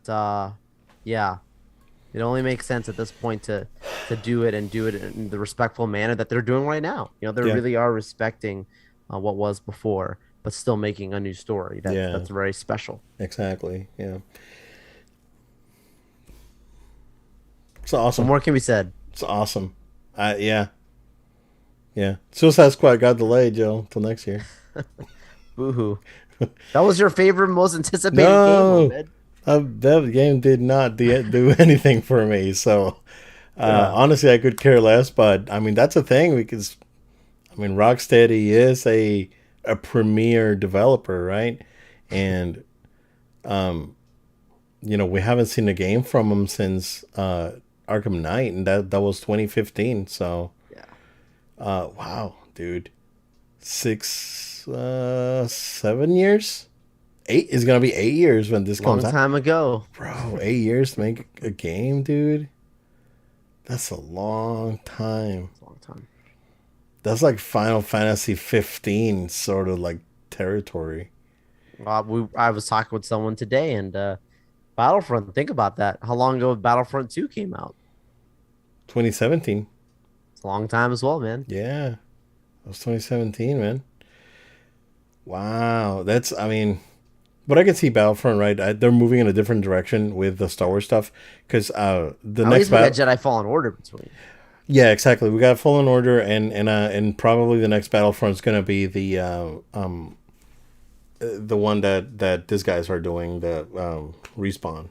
yeah, it only makes sense at this point to do it and do it in the respectful manner that they're doing right now. They Yeah, really are respecting what was before, but still making a new story. yeah, That's very special. exactly. Yeah, it's What awesome. more can be said? It's awesome. Yeah, yeah. Suicide Squad got delayed, Joe, till next year. Boohoo. That was your favorite, most anticipated game, No, Obed. that game did not do anything for me. So Yeah. honestly, I could care less. But I mean, that's a thing because I mean, Rocksteady is a premier developer, right? And we haven't seen a game from them since Arkham Knight, and that was 2015. So Yeah. Wow, dude. 7 years? 8 is gonna be 8 years when this comes Long out. time ago. Bro, 8 years to make a game, dude. That's a long time. It's a long time. That's like Final Fantasy 15 sort of like territory. I was talking with someone today, and Battlefront. Think about that. How long ago Battlefront 2 came out? 2017. It's a long time as well, man. Yeah, it was 2017, man. Wow, that's I mean, but I can see Battlefront, right? They're moving in a different direction with the Star Wars stuff because the At next least we got battle. Jedi Fallen Order between. Yeah, exactly. We got Fallen Order, and probably the next Battlefront's gonna be the one that these guys are doing, the respawn.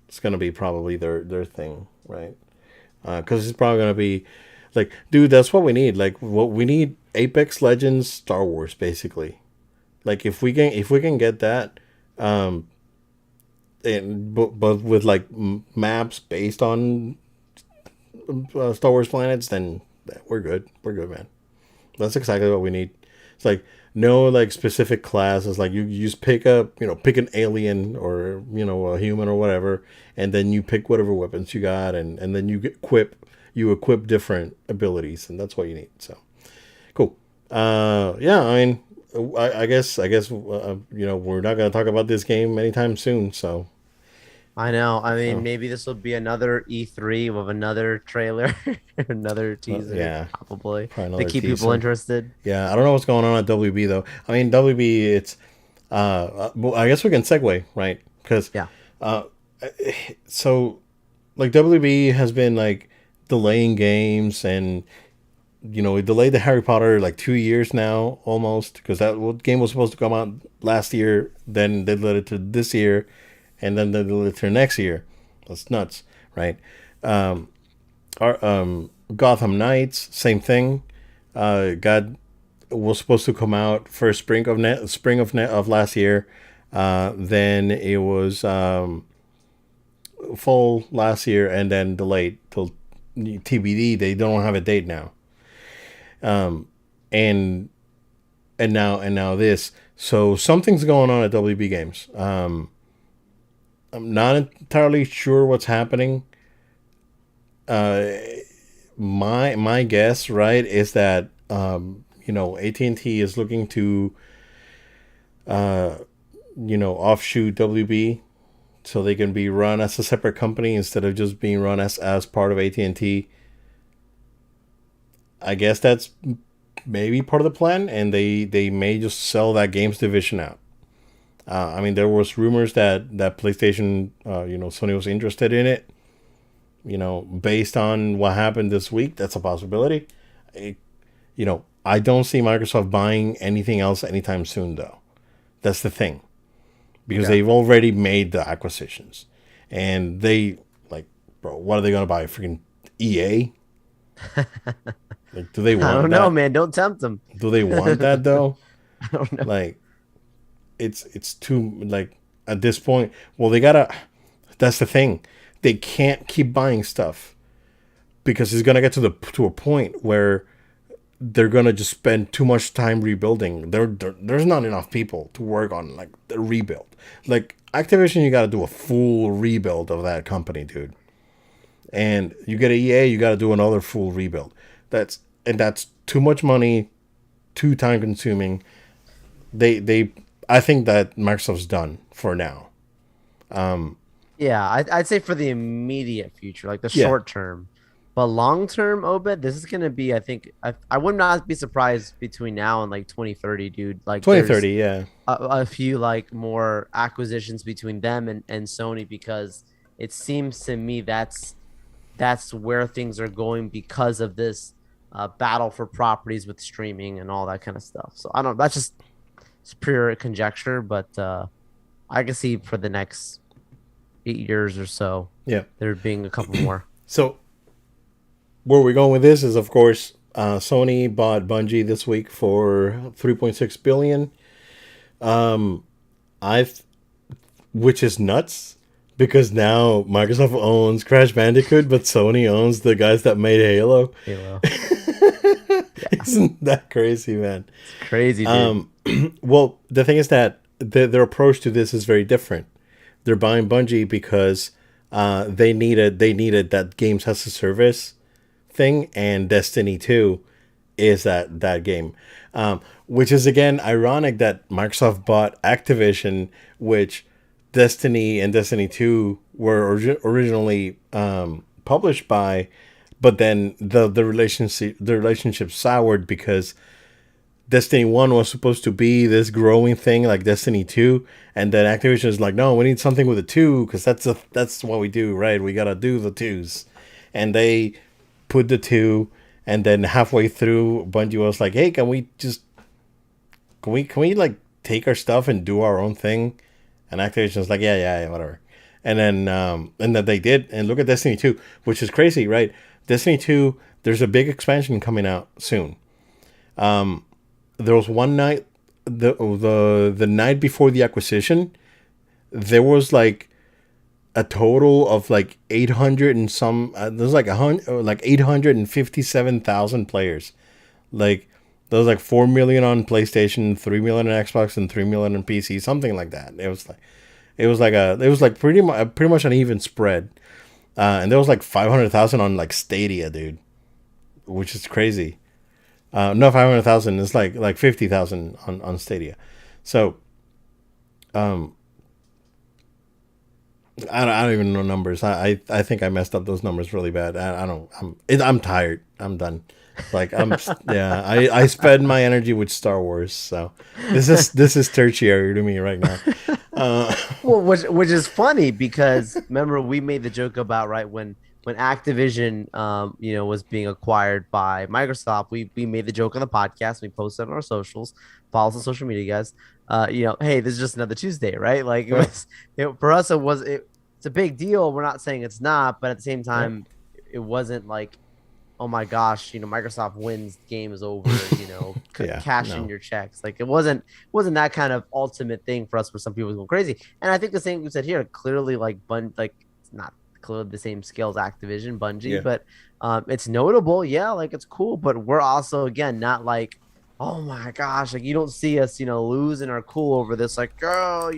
It's gonna be probably their thing, right? Because it's probably gonna be like, dude, that's what we need. Like, what we need, Apex Legends, Star Wars, basically. Like, if we can get that, um, but with like maps based on Star Wars planets, then we're good. We're good, man. That's exactly what we need. It's like no like specific class. It's like you just pick an alien or a human or whatever, and then you pick whatever weapons you got, and then you equip different abilities, and that's what you need. So cool. Yeah, I mean, I guess we're not gonna talk about this game anytime soon. So I know. I mean, so maybe this will be another E3 with another trailer, another teaser, yeah, probably probably to another keep people teaser. interested. Yeah, I don't know what's going on at WB though. I mean, WB, it's well, I guess we can segue, right? Because Yeah. uh, so like WB has been like delaying games, and it delayed the Harry Potter like 2 years now almost, because game was supposed to come out last year, then they delayed it to this year, and then they delayed it to next year. That's nuts, right? Our Gotham Knights, same thing. God was supposed to come out first spring of last year. Then it was fall last year, and then delayed till TBD. They don't have a date now. And and now this. So something's going on at WB Games. I'm not entirely sure what's happening. Uh, my guess, right, is that AT&T is looking to offshoot WB so they can be run as a separate company instead of just being run as part of AT&T. I guess that's maybe part of the plan, and they may just sell that games division out. I mean, there was rumors that PlayStation, Sony was interested in it. Based on what happened this week, that's a possibility. It, I don't see Microsoft buying anything else anytime soon, though. That's the thing, because Yeah. they've already made the acquisitions, and they like, bro, what are they gonna buy? Freaking EA? Like, do they I want don't know, that? man. Don't tempt them. Do they want that though? I don't know. Like, it's too like at this point. Well, they gotta. That's the thing. They can't keep buying stuff because it's gonna get to a point where they're gonna just spend too much time rebuilding. There's not enough people to work on like the rebuild. Like Activision, you gotta do a full rebuild of that company, dude. And you get a EA, you gotta do another full rebuild. That's too much money, too time consuming. They I think that Microsoft's done for now. Yeah, I'd say for the immediate future, like the Yeah, short term, but long term, Obed, this is gonna be. I think I would not be surprised between now and like 2030, dude. Like there's 2030. Yeah, a few like more acquisitions between them and Sony because it seems to me that's where things are going because of this battle for properties with streaming and all that kind of stuff. So I don't. That's just it's pure conjecture, but I can see for the next 8 years or so yeah. there being a couple more. So where we're going with this is, of course, Sony bought Bungie this week for 3.6 billion. I've, which is nuts because now Microsoft owns Crash Bandicoot, but Sony owns the guys that made Halo. Halo. Isn't that crazy, man? It's crazy, dude. Well, the thing is that their approach to this is very different. They're buying Bungie because they needed that games as a service thing, and Destiny 2 is that game. Which is again ironic that Microsoft bought Activision, which Destiny and Destiny 2 were originally published by, but then the relationship soured because Destiny 1 was supposed to be this growing thing like Destiny 2, and then Activision is like, no, we need something with a 2 because that's what we do, right? We got to do the 2s. And they put the 2, and then halfway through Bungie was like, hey, can we like take our stuff and do our own thing? And Activision's like, yeah, whatever. And then they did, and look at Destiny 2, which is crazy, right? Destiny 2, there's a big expansion coming out soon. There was one night, the night before the acquisition, there was like a total of like 800 and some. There's like 857,000 players. Like there was like 4 million on PlayStation, 3 million on Xbox, and 3 million on PC, something like that. It was like pretty much an even spread. And there was like 500,000 on like Stadia, dude, which is crazy. No, 500,000. It's like 50,000 on Stadia. So, I don't even know numbers. I think I messed up those numbers really bad. I don't. I'm tired. I'm done. Like yeah. I spend my energy with Star Wars. So this is tertiary to me right now. Well, which is funny because remember we made the joke about right when Activision was being acquired by Microsoft. We made the joke on the podcast. We posted on our socials. Follow us on social media, guys. Hey, this is just another Tuesday, right? Like for us, it's a big deal. We're not saying it's not, but at the same time, it wasn't like, oh my gosh, Microsoft wins, game is over, cash in your checks. Like it wasn't that kind of ultimate thing for us where some people go crazy. And I think the same we said here, clearly like it's not clearly the same scale as Activision, Bungie, but it's notable. Yeah, like it's cool, but we're also again not like, oh my gosh, like you don't see us, losing our cool over this, like, oh,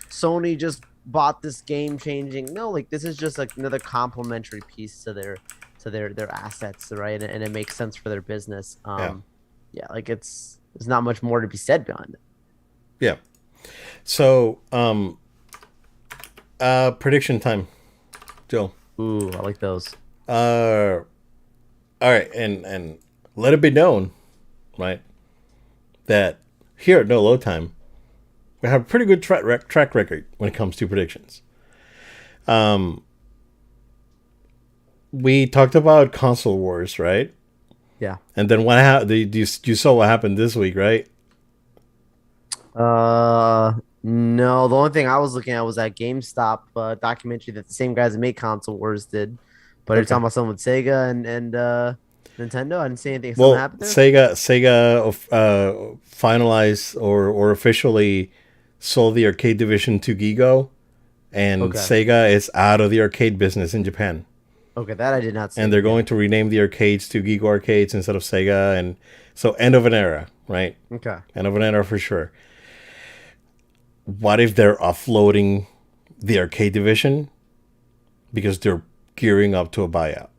Sony just bought this game changing. No, like this is just like another complementary piece to their assets, right? And it makes sense for their business. Yeah, like there's not much more to be said beyond it. Yeah. So, prediction time, Joe. Ooh, I like those. All right, and let it be known, right, that here at No Load Time, we have a pretty good track record when it comes to predictions. We talked about console wars, right? Yeah. And then what happened? You saw what happened this week, right? No, the only thing I was looking at was that GameStop documentary that the same guys that made Console Wars did. But you're talking about something with Sega and Nintendo. I didn't see anything. Something happened there? Sega finalized or officially sold the arcade division to Gigo, and Sega is out of the arcade business in Japan. Okay, that I did not see. And they're going to rename the arcades to Gigo Arcades instead of Sega, and so end of an era, right? Okay. End of an era for sure. What if they're offloading the arcade division because they're gearing up to a buyout?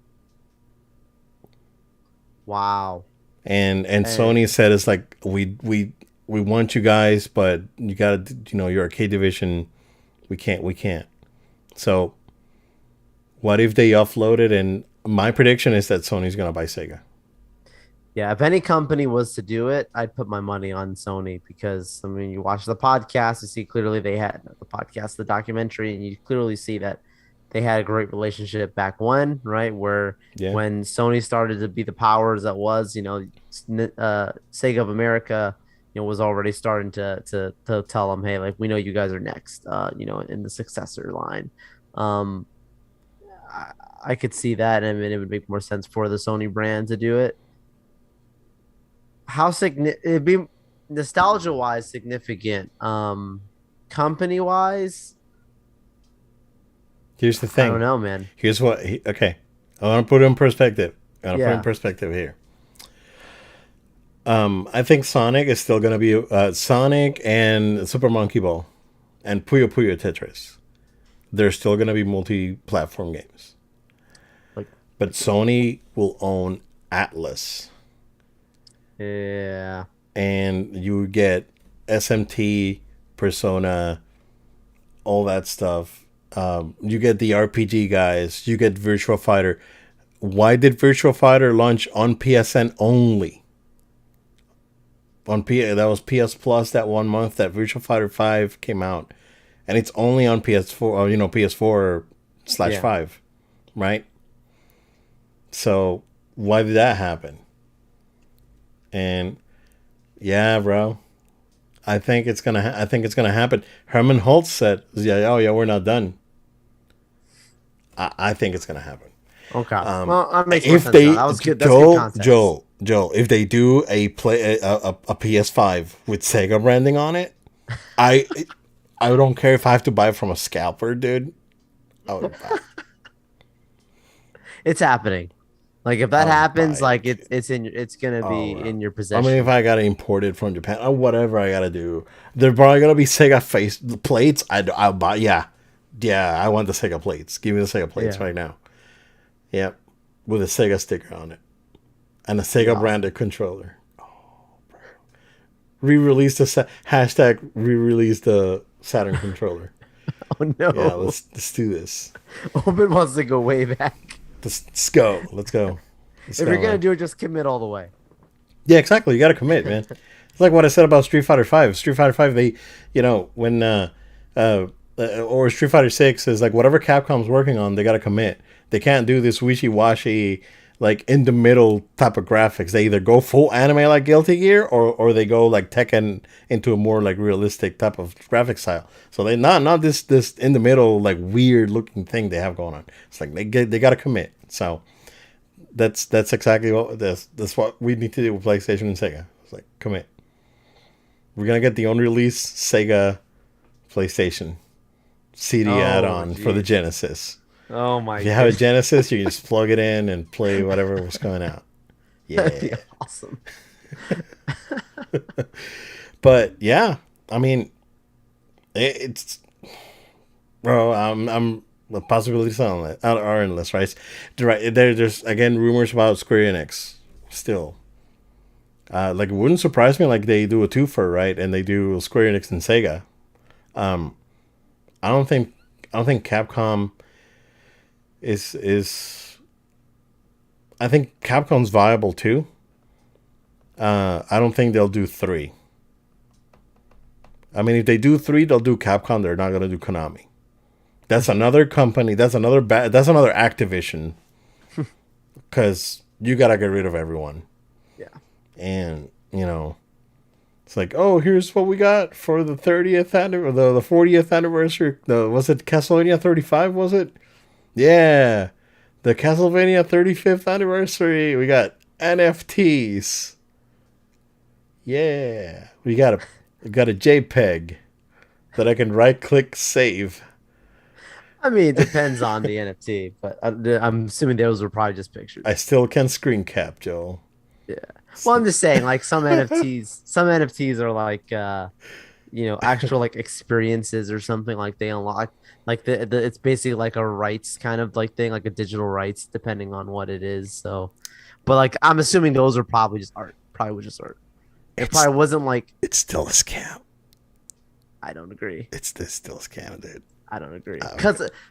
Wow. And Sony said it's like we want you guys, but you gotta your arcade division, we can't. So what if they offload it? And my prediction is that Sony's gonna buy Sega. Yeah, if any company was to do it, I'd put my money on Sony because I mean, you watch the podcast, you see clearly they had the podcast, the documentary, and you clearly see that they had a great relationship back when, right? Where when Sony started to be the powers that was, Sega of America, was already starting to tell them, hey, like we know you guys are next, in the successor line. I could see that, and I mean, it would make more sense for the Sony brand to do it. It'd be nostalgia wise significant. Company wise, here's the thing. I don't know, man. Here's what. I want to put it in perspective. Here. I think Sonic is still gonna be Sonic and Super Monkey Ball and Puyo Puyo Tetris. They're still gonna be multi-platform games, Like, but Sony will own Atlas, yeah, and you get SMT, Persona, all that stuff. You get the RPG guys. You get Virtua Fighter. Why did Virtua Fighter launch on PSN only? That was PS Plus that 1 month that Virtua Fighter 5 came out, and it's only on PS4. PS4 slash yeah. 5, right? So why did that happen? And yeah, bro, I think it's gonna happen. Herman Holtz said, "Yeah, oh yeah, we're not done." I think it's gonna happen. Okay. Well, that makes more If sense now. they That was good. That's good context. Joel, if they do a PS5 with Sega branding on it, I I don't care if I have to buy it from a scalper, dude. I would buy. It's happening. Like if that I would buy happens, like it, dude. it's gonna Oh, be bro. in your I mean, if possession. I gotta import it from Japan or whatever I gotta do, they're probably gonna be Sega face plates. I'll buy. Yeah, yeah. I want the Sega plates. Give me the Sega plates Yeah, right now. Yep, with a Sega sticker on it and a be Sega awesome. branded controller. Re-release the hashtag re-release the Saturn controller. Oh Yeah, no, let's do this. Open wants to go way back. Let's go. Let's go. Let's If you're go, gonna man. do it, just commit all the way. Yeah, exactly. You got to commit, man. It's like what I said about Street Fighter Five. Street Fighter Five, they, when or Street Fighter Six is like whatever Capcom's working on, they got to commit. They can't do this wishy washy, like in the middle type of graphics. They either go full anime like Guilty Gear, or they go like Tekken into a more like realistic type of graphic style. So they not this in the middle like weird looking thing they have going on. It's like they got to commit. So that's exactly that's what we need to do with PlayStation and Sega. It's like commit. We're gonna get the unreleased Sega PlayStation CD Oh, add-on for the jeez. Genesis. Oh If my you have a goodness. Genesis, you can just plug it in and play whatever was coming out. That'd be Yeah, awesome. but yeah, I mean, it's bro. I'm the possibilities are endless, right? There's again rumors about Square Enix still. Like it wouldn't surprise me like they do a twofer, right? And they do Square Enix and Sega. I don't think I don't think Capcom is I think Capcom's viable too. I don't think they'll do three. I mean, if they do three, they'll do Capcom. They're not gonna do Konami. That's another company. That's another Activision. Because you gotta get rid of everyone, Yeah. and it's like, oh, here's what we got for the 30th the 40th anniversary. Was it Castlevania 35? Was it? Yeah, the Castlevania 35th anniversary. We got NFTs. Yeah, we got a JPEG that I can right click save. I mean, it depends on the NFT, but I'm assuming those were probably just I pictures. still can screen cap, Joel. Yeah. Well, I'm just saying, like some NFTs are like actual like experiences or something like they unlock like the it's basically like a rights kind of like thing, like a digital rights, depending on what it is. So, but like I'm assuming those are probably just art. Probably was just art. It It's probably wasn't like it's still a scam. I don't agree. It's still a scam, dude. I don't agree Okay.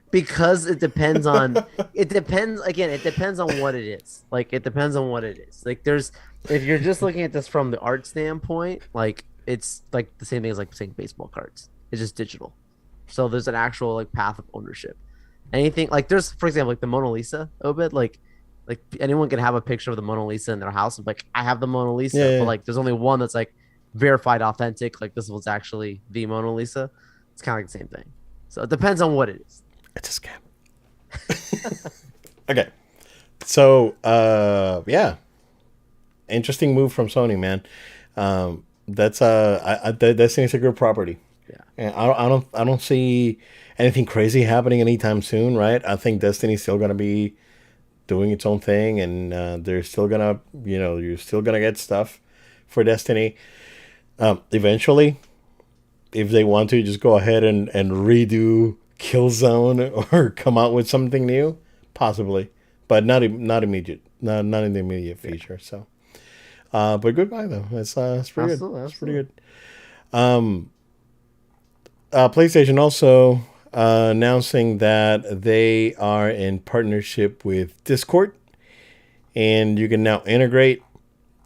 because it depends again, it depends on what it is. Like it depends on what it is. Like there's if you're just looking at this from the art standpoint, like it's like the same thing as like saying baseball cards. It's just digital. So there's an actual like path of ownership. Anything like there's for example like the Mona Lisa, Obed, like anyone can have a picture of the Mona Lisa in their house and like I have the Mona Yeah, Lisa, yeah, but yeah. like there's only one that's like verified authentic, like this was actually the Mona Lisa. It's kind of like the same thing. So it depends on what it is. It's a scam. Okay. So, yeah, interesting move from Sony, man. That's Destiny's a good property, Yeah. and I don't see anything crazy happening anytime soon, right? I think Destiny's still gonna be doing its own thing, and they're still gonna, you're still gonna get stuff for Destiny. Eventually, if they want to, just go ahead and redo Killzone or come out with something new, possibly, but not immediate, not in the immediate future. So, but goodbye though. It's pretty good. Absolutely, It's pretty absolutely. good. PlayStation also announcing that they are in partnership with Discord, and you can now integrate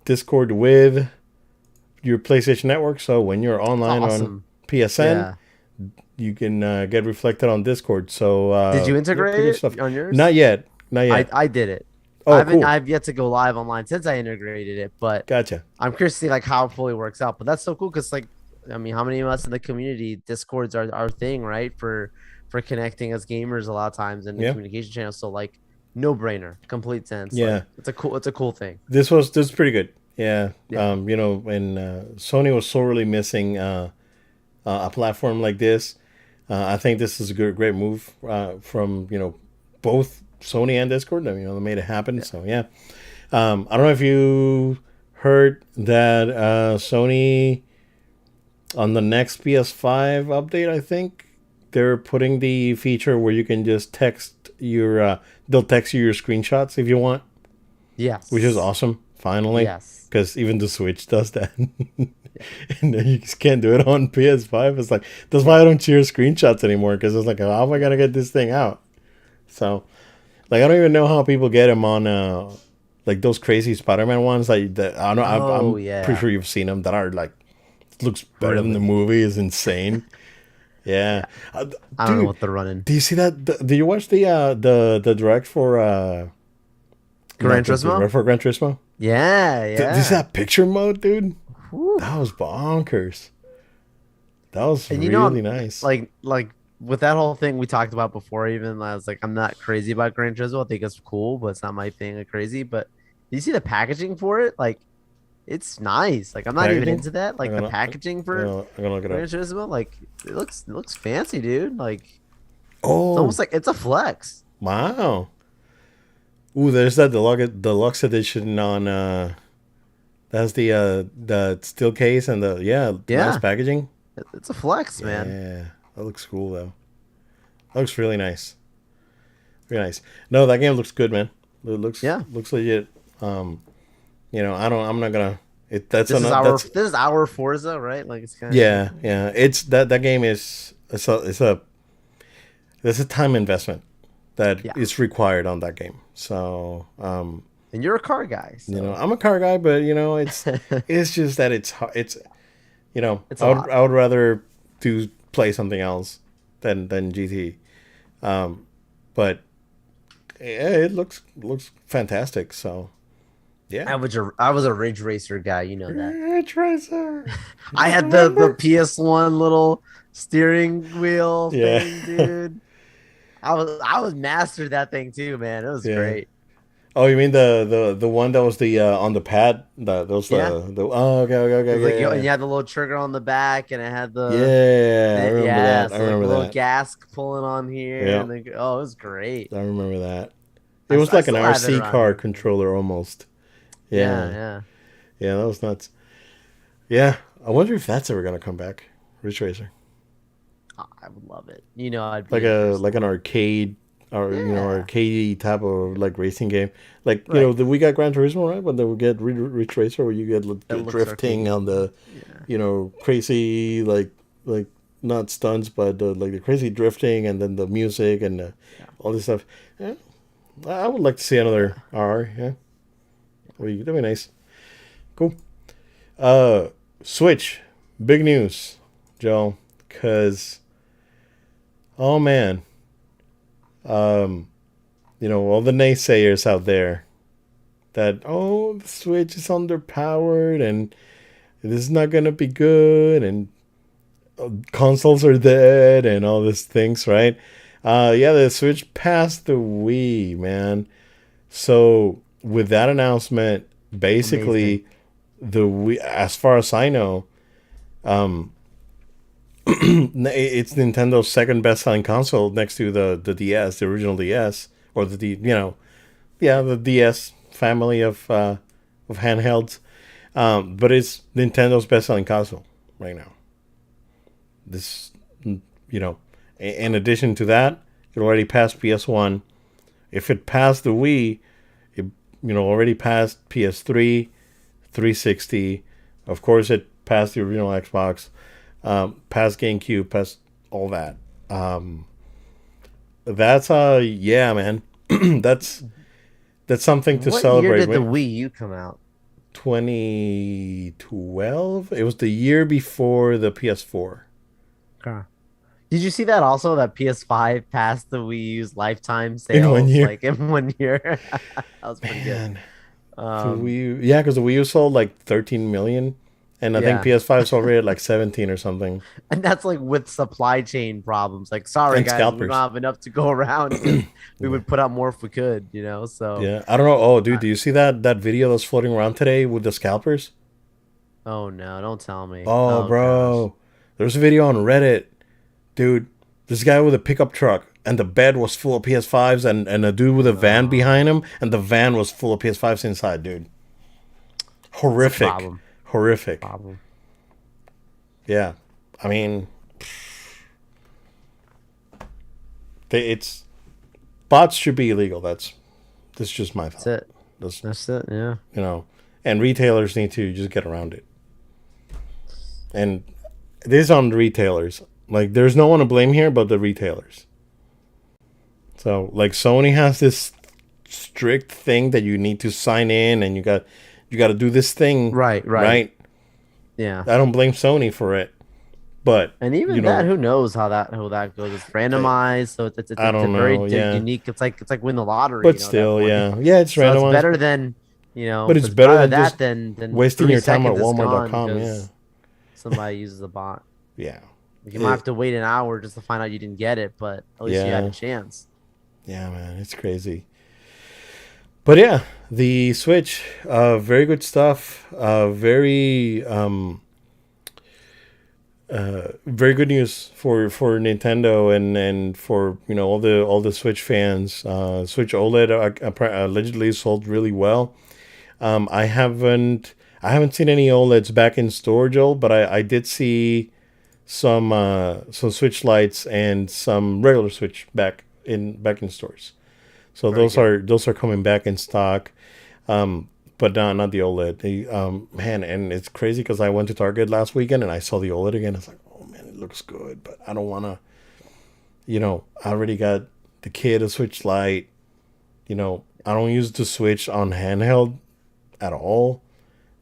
Discord with your PlayStation Network. So when you're online on Awesome. PSN, Yeah. you can get reflected on Discord. So Did you yeah, pretty good integrate stuff. it on yours? Not yet, not I yet. I did it. Oh, cool. I've yet to go live online since I integrated it, but Gotcha. I'm curious to see like how it fully works out. But that's so cool because like I mean, how many of us in the community Discords are our thing, right? For connecting as gamers a lot of times in the Yeah, communication channel. So like no brainer, complete sense. Like yeah. it's a cool thing. This is pretty good. Yeah. Yeah. And Sony was sorely missing a platform like this. I think this is a great move from both Sony and Discord. I mean, they made it happen. Yeah. So yeah. I don't know if you heard that Sony on the next PS5 update. I think they're putting the feature where you can just text your. They'll text you your screenshots if you want, which is Yes. awesome. Finally, Yes. because even the Switch does that. Yeah. And then you just can't do it on PS5. It's like that's why I don't share screenshots anymore because it's like how am I gonna get this thing out? So like I don't even know how people get them on like those crazy Spider-Man ones that I don't know. Oh I'm pretty yeah. sure you've seen them that are like looks better than the Really. movie. Is insane. Yeah, Yeah. I don't know dude. what they're running. Do you see that? Did you watch the direct for Gran not the Turismo? direct for Gran Turismo? Yeah, Did you see yeah. that picture mode, dude? Whew. That was bonkers. That was And you know, really nice. like with that whole thing we talked about before, even I was like, I'm not crazy about Gran Turismo. I think it's cool, but it's not my thing like crazy. But you see the packaging for it? Like, it's nice. Like, I'm not even Packaging? into that. I'm Like the gonna, I'm packaging for I'm gonna look it Gran up. Turismo, like it looks fancy, dude. Like it's Oh, almost like it's a flex. wow. Ooh, there's that deluxe edition on. That's the steel case and the nice Yeah, packaging. it's a flex, man. Yeah, that looks cool though. That looks really nice. Very nice. No, that game looks good, man. It Yeah, looks legit. Um, I don't. I'm not gonna. It that's an that's this is our Forza, right? Like it's kind of yeah, yeah. It's that game is it's a time investment that yeah. is required on that game. So, And you're a car guy, so I'm a car guy, but it's just that it's it's a lot. I would rather do play something else than GT. But yeah, it looks fantastic. So yeah, I was a Ridge Racer guy, you know that. Ridge Racer. I had the Remember? PS1 little steering wheel Yeah, thing, dude. I was mastered that thing too, man. It was yeah. great. Oh, you mean the one that was the on the pad? Those Yeah. the oh okay okay It okay was like yeah and yeah you had the little trigger on the back and it had yeah. I remember yeah, that. I so like a remember little that. gas pulling on here Yeah, and then oh, it was great. I remember that. It was I like an still have it RC around car here, man. controller almost. Yeah, Yeah, yeah. yeah, that was nuts. Yeah, I wonder if that's ever gonna come back. Ridge Racer, Oh, I would love it. You know, I'd be like in for an some. arcade or Yeah. arcade type of like racing game. Like Right. we got Gran Turismo right, but then we get Ridge Racer where you get That like, looks drifting on arcadey. the Yeah. crazy like not stunts but like the crazy drifting and then the music and Yeah. all this stuff. Yeah, I would like to see another Yeah. R. Yeah, that'd be nice. Cool. Uh, Switch, big news, Joe, because oh man, um, all the naysayers out there that the Switch is underpowered and this is not gonna be good and consoles are dead and all these things, right? Yeah, the Switch passed the Wii, man. So with that announcement, Amazing. basically the Wii, as far as I know, it's Nintendo's second best-selling console next to the DS, the original DS, or the DS family of handhelds. But it's Nintendo's best-selling console right now. This, you know, in addition to that, it already passed PS1. If it passed the Wii, it already passed PS3, 360. Of course, it passed the original Xbox, passed GameCube, passed all that. That's yeah, man. that's that's something to What year celebrate did the with. Wii U come out? 2012. It was the year before the PS4. Okay. Did you see that also that PS5 passed the Wii U's lifetime In one sales year. like in 1 year? That was pretty good. Man, the Wii Um, U, yeah, because the Wii U sold like 13 million, and I think yeah. PS5 sold already at like 17 or something. And that's like with supply chain problems. Like, sorry And guys, we don't scalpers. have enough to go around because we Yeah, would put out more if we could. So, yeah. I don't know. Oh, dude, do you see that video that's floating around today with the scalpers? oh no, don't tell me. Oh, Oh gosh. bro, there's a video on Reddit, dude. This guy with a pickup truck, and the bed was full of PS5s, and a dude with a van No, behind him, and the van was full of PS5s inside, dude. that's a Horrific, problem. horrific. Problem. Yeah, I mean, it's bots should be illegal. That's just my That's thought. it. That's That's it. Yeah. you know, and retailers need to just get around it. And this is on the retailers. Like, there's no one to blame here but the retailers. So, like, Sony has this strict thing that you need to sign in, and you got to do this thing, Right. Right. right? Yeah. I don't blame Sony for it, but And you even that, know, who knows how that goes? It's I, randomized, so I it's a don't very know. Yeah, unique. It's like win the lottery, but at that still, point. yeah, yeah, it's So it's randomized, better than but it's it's better better than just that than wasting three your time at seconds is gone Walmart.com. Yeah, because somebody uses a bot. yeah, Like, you might it, have to wait an hour just to find out you didn't get it, but at least you had a yeah, chance. yeah, man, it's crazy. But yeah, the Switch, very good stuff. Very good news for Nintendo and for all the Switch fans. Switch OLED allegedly sold really well. I haven't seen any OLEDs back in store, Joel, but I did see some Switch lights and some regular Switch back in stores. So Very those good. are those are coming back in stock. But no, not the OLED. Man, and it's crazy because I went to Target last weekend and I saw the OLED again. It's like, oh man, it looks good, but I don't wanna. I already got the kid a Switch Lite. I don't use the Switch on handheld at all.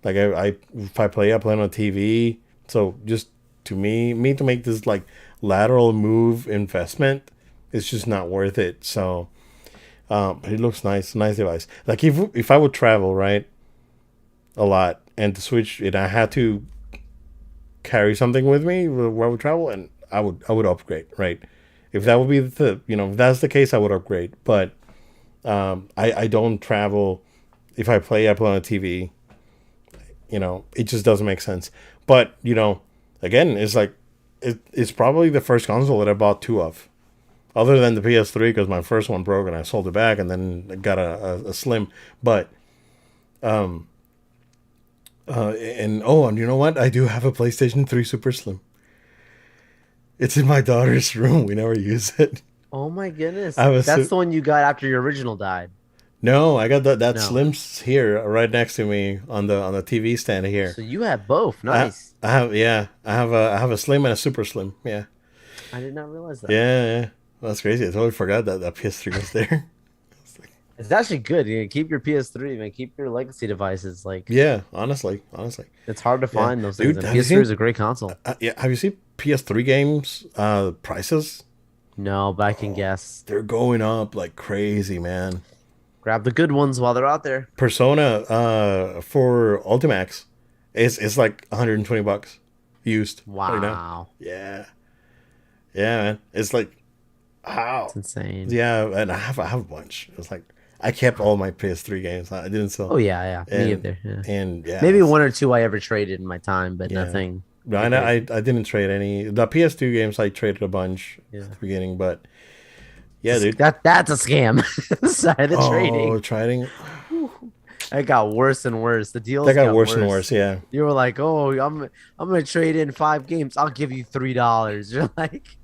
Like, if I play on a TV. So just to me to make this like lateral move investment, it's just not worth it. So, but it looks nice device. Like, if I would travel, right, a lot, and the Switch, and I had to carry something with me where I would travel, and I would upgrade, right. If that would be if that's the case, I would upgrade. But I don't travel. If I play on a TV. It just doesn't make sense. But again, it's like it's probably the first console that I bought two of, other than the PS3, because my first one broke and I sold it back, and then I got a Slim. But and you know what? I do have a PlayStation 3 Super Slim. It's in my daughter's room. We never use it. Oh my goodness, I have a that's the one you got after your original died. No, I got that No, Slim's here right next to me on the TV stand here. so you had both. I Nice. I have yeah, I have a Slim and a Super Slim. Yeah. I did not realize that. Yeah. That's crazy. I totally forgot that PS3 was there. It's actually good. Keep your PS3, man. Keep your legacy devices. Like, Yeah, honestly. it's hard to Yeah. find those things. Dude, And have you PS3 is seen a great console. yeah, have you seen PS3 games prices? No, but I can guess. They're going up like crazy, man. Grab the good ones while they're out there. Persona for Ultimax is like $120 used right now. Wow, Yeah. Yeah, man. It's like it's how? insane. Yeah, and I have a bunch. It's like I kept all my PS3 games. I didn't Oh sell. yeah, yeah. Me And either. Yeah. and yeah, Maybe one or two I ever traded in my time, but yeah. nothing No, too I crazy. didn't trade any. The PS2 games I traded a bunch at Yeah. the beginning, but yeah, dude. That's a scam. Side of the Oh, trading. trading. It got worse and worse. The That deals got got worse and worse. worse. Yeah. You were like, "Oh, I'm gonna trade in 5 games. I'll give you $3." You're like,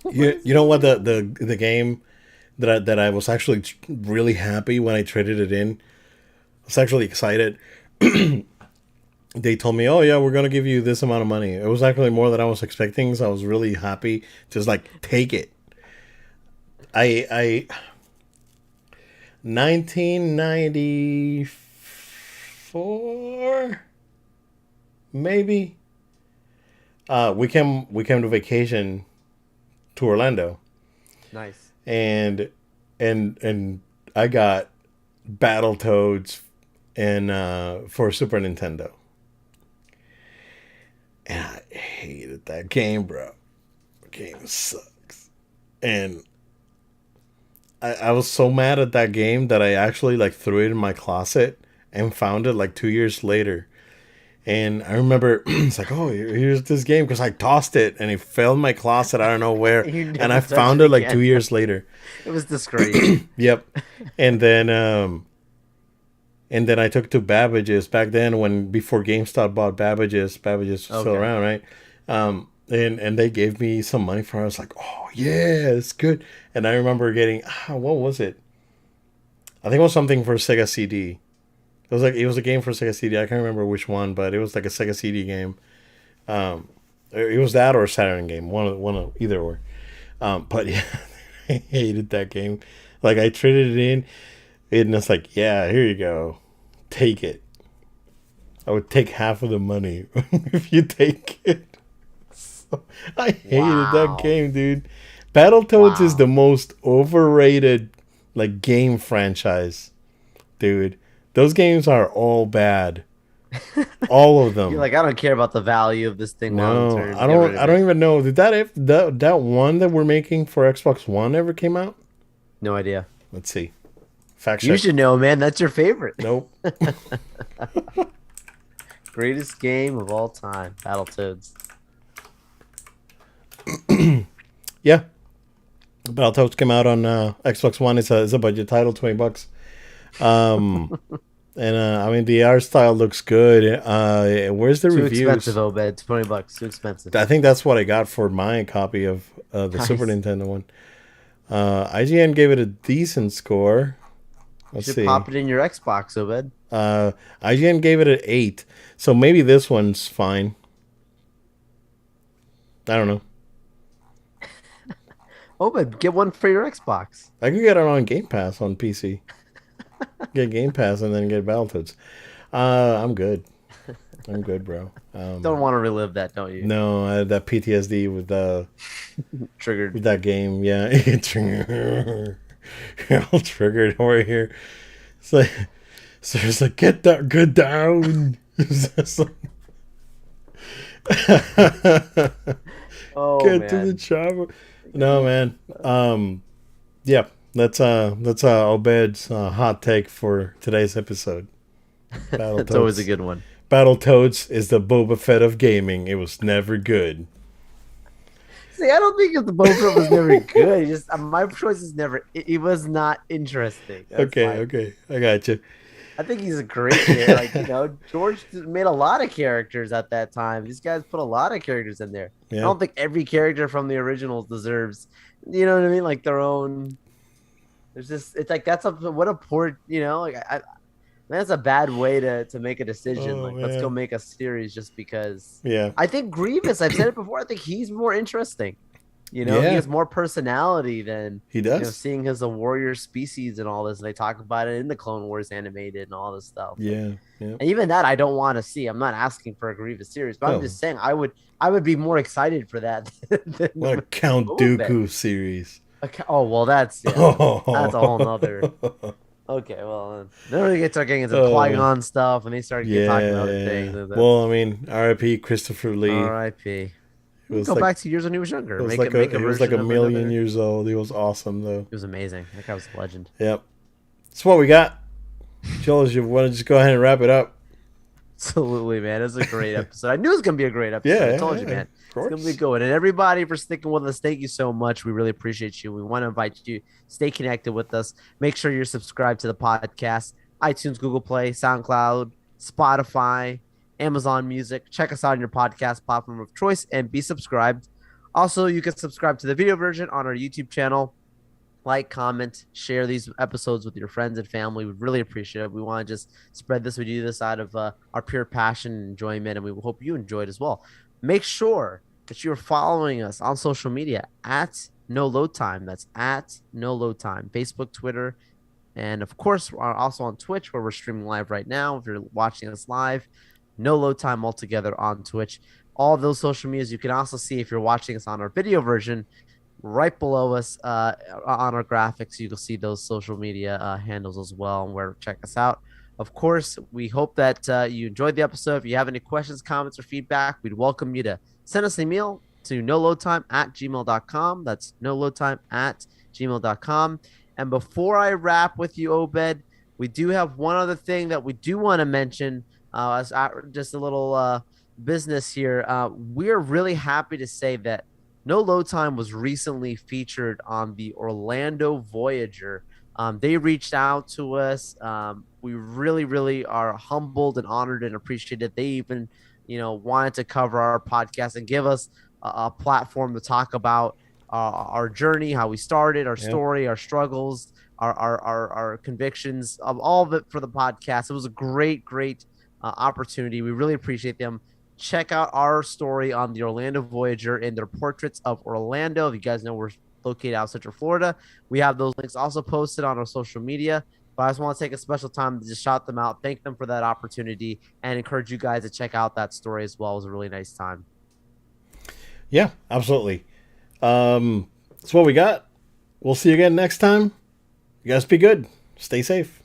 "What is You know what, going on?" the game that I was actually really happy when I traded it in. I was actually excited. They told me, "Oh yeah, we're gonna give you this amount of money." It was actually more than I was expecting, so I was really happy. Just like take it. I 1994 maybe. We came to vacation to Orlando, Nice. and and I got Battletoads and for Super Nintendo, and I hated that game, bro. The game sucks, and I was so mad at that game that I actually like threw it in my closet and found it like 2 years later. And I remember it's like, oh, here's this game because I tossed it and it fell in my closet. I don't know where, You and I never touch found it it like two again. years later. It was disgrace. Yep. And then I took it to Babbage's back then when before GameStop bought Babbage's. Babbage's was still Okay. around, right? And they gave me some money for it. I was like, oh yeah, it's good. And I remember getting what was it? I think it was something for Sega CD. It was a game for Sega CD. I can't remember which one, but it was like a Sega CD game. It was that or a Saturn game. One of either or. But yeah, I hated that game. Like I traded it in, and it's like, yeah, here you go, take it. I would take half of the money if you take it. So, I hated that Wow. game, dude. Battletoads is the Wow. most overrated like game franchise, dude. Those games are all bad. All of You're them. like, I don't care about the value of this thing long No, term. I Get rid don't. of I don't it. even know. Did that one that we're making for Xbox One ever came out? No idea. Let's see. Fact You check. should know, man. That's your favorite. Nope. Greatest game of all time. Battletoads. Yeah, Battletoads came out on Xbox One. It's a budget title, $20. Um, and I mean the art style looks good. Where's the Too expensive, reviews? Obed. $20. Too expensive. I think that's what I got for my copy of the Super Nice. Nintendo one. IGN gave it a decent score. You Let's should see. pop it in your Xbox, Obed. IGN gave it an 8, so maybe this one's fine. I don't know. Obed, get one for your Xbox. I could get it on Game Pass on PC. Get Game Pass and then get Battletoads. I'm good. I'm good, bro. Don't want to relive that, don't you? No, I had that PTSD Triggered. with that game. Yeah, you're all triggered over here. It's like, so it's like get that good down. It's just like, Oh get to the man. chopper. No, man. Yeah, that's Obed's hot take for today's episode. That's always a Battletoads. good one. Battletoads is the Boba Fett of gaming. It was never good. See, I don't think if the Boba was never good. Just my choice is never. It was not interesting. That's Okay, my. okay, I got you. I think he's a great character. Like George made a lot of characters at that time. These guys put a lot of characters in there. I Yeah, don't think every character from the originals deserves. You know what I mean? Like their own. There's just. It's like that's a what a poor. Like that's a bad way to make a decision. oh Like let's go man, make a series just because. yeah, I think Grievous. I've said it before. I think he's more interesting. He yeah, has more personality than he does. seeing as a warrior species and all this. And they talk about it in the Clone Wars animated and all this stuff. Yeah, yeah. And even that, I don't want to see. I'm not asking for a Grievous series, but I'm Oh, just saying I would be more excited for that than what a Count Boba Fett. Dooku series. Okay. Oh well, that's that's a whole nother. Oh, Okay, well, then we start getting into the man. Qui-Gon stuff, and they start talking about other things. Yeah. And Well, I mean, R.I.P. Christopher Lee. R.I.P. It We can was go like back to years when he was younger. it was Make like it make a he was like version a of million another. years old. He was awesome though. It was amazing. That guy was a legend. Yep. That's what we got. Joel, you want to just go ahead and wrap it up? Absolutely, man. It's a great episode. I knew it was gonna be a great episode. Yeah, I yeah, told you, yeah. man. Of It's gonna be course. good. And everybody for sticking with us. Thank you so much. We really appreciate you. We want to invite you. Stay connected with us. Make sure you're subscribed to the podcast. iTunes, Google Play, SoundCloud, Spotify, Amazon Music. Check us out on your podcast platform of choice and be subscribed. Also, you can subscribe to the video version on our YouTube channel. Like, comment, share these episodes with your friends and family. We really appreciate it. We want to just spread this. We do this out of our pure passion and enjoyment, and we hope you enjoy it as well. Make sure that you're following us on social media at No Load Time. That's at No Load Time. Facebook, Twitter, and of course, we're also on Twitch where we're streaming live right now. If you're watching us live, No Load Time altogether on Twitch. All of those social medias you can also see if you're watching us on our video version right below us on our graphics. You can see those social media handles as well and where to check us out. Of course, we hope that you enjoyed the episode. If you have any questions, comments, or feedback, we'd welcome you to send us an email to noloadtime@gmail.com. That's noloadtime@gmail.com. And before I wrap with you, Obed, we do have one other thing that we do want to mention as just a little business here. We're really happy to say that No Load Time was recently featured on the Orlando Voyager. They reached out to us. We really, really are humbled and honored and appreciated. They even, wanted to cover our podcast and give us a platform to talk about our journey, how we started, our story, our struggles, our convictions, of all of it for the podcast. It was a great, great opportunity. We really appreciate them. Check out our story on the Orlando Voyager in their Portraits of Orlando. If you guys know we're located out Central Florida, we have those links also posted on our social media. But I just want to take a special time to just shout them out, thank them for that opportunity, and encourage you guys to check out that story as well. It was a really nice time. Yeah, absolutely. That's what we got. We'll see you again next time. You guys be good. Stay safe.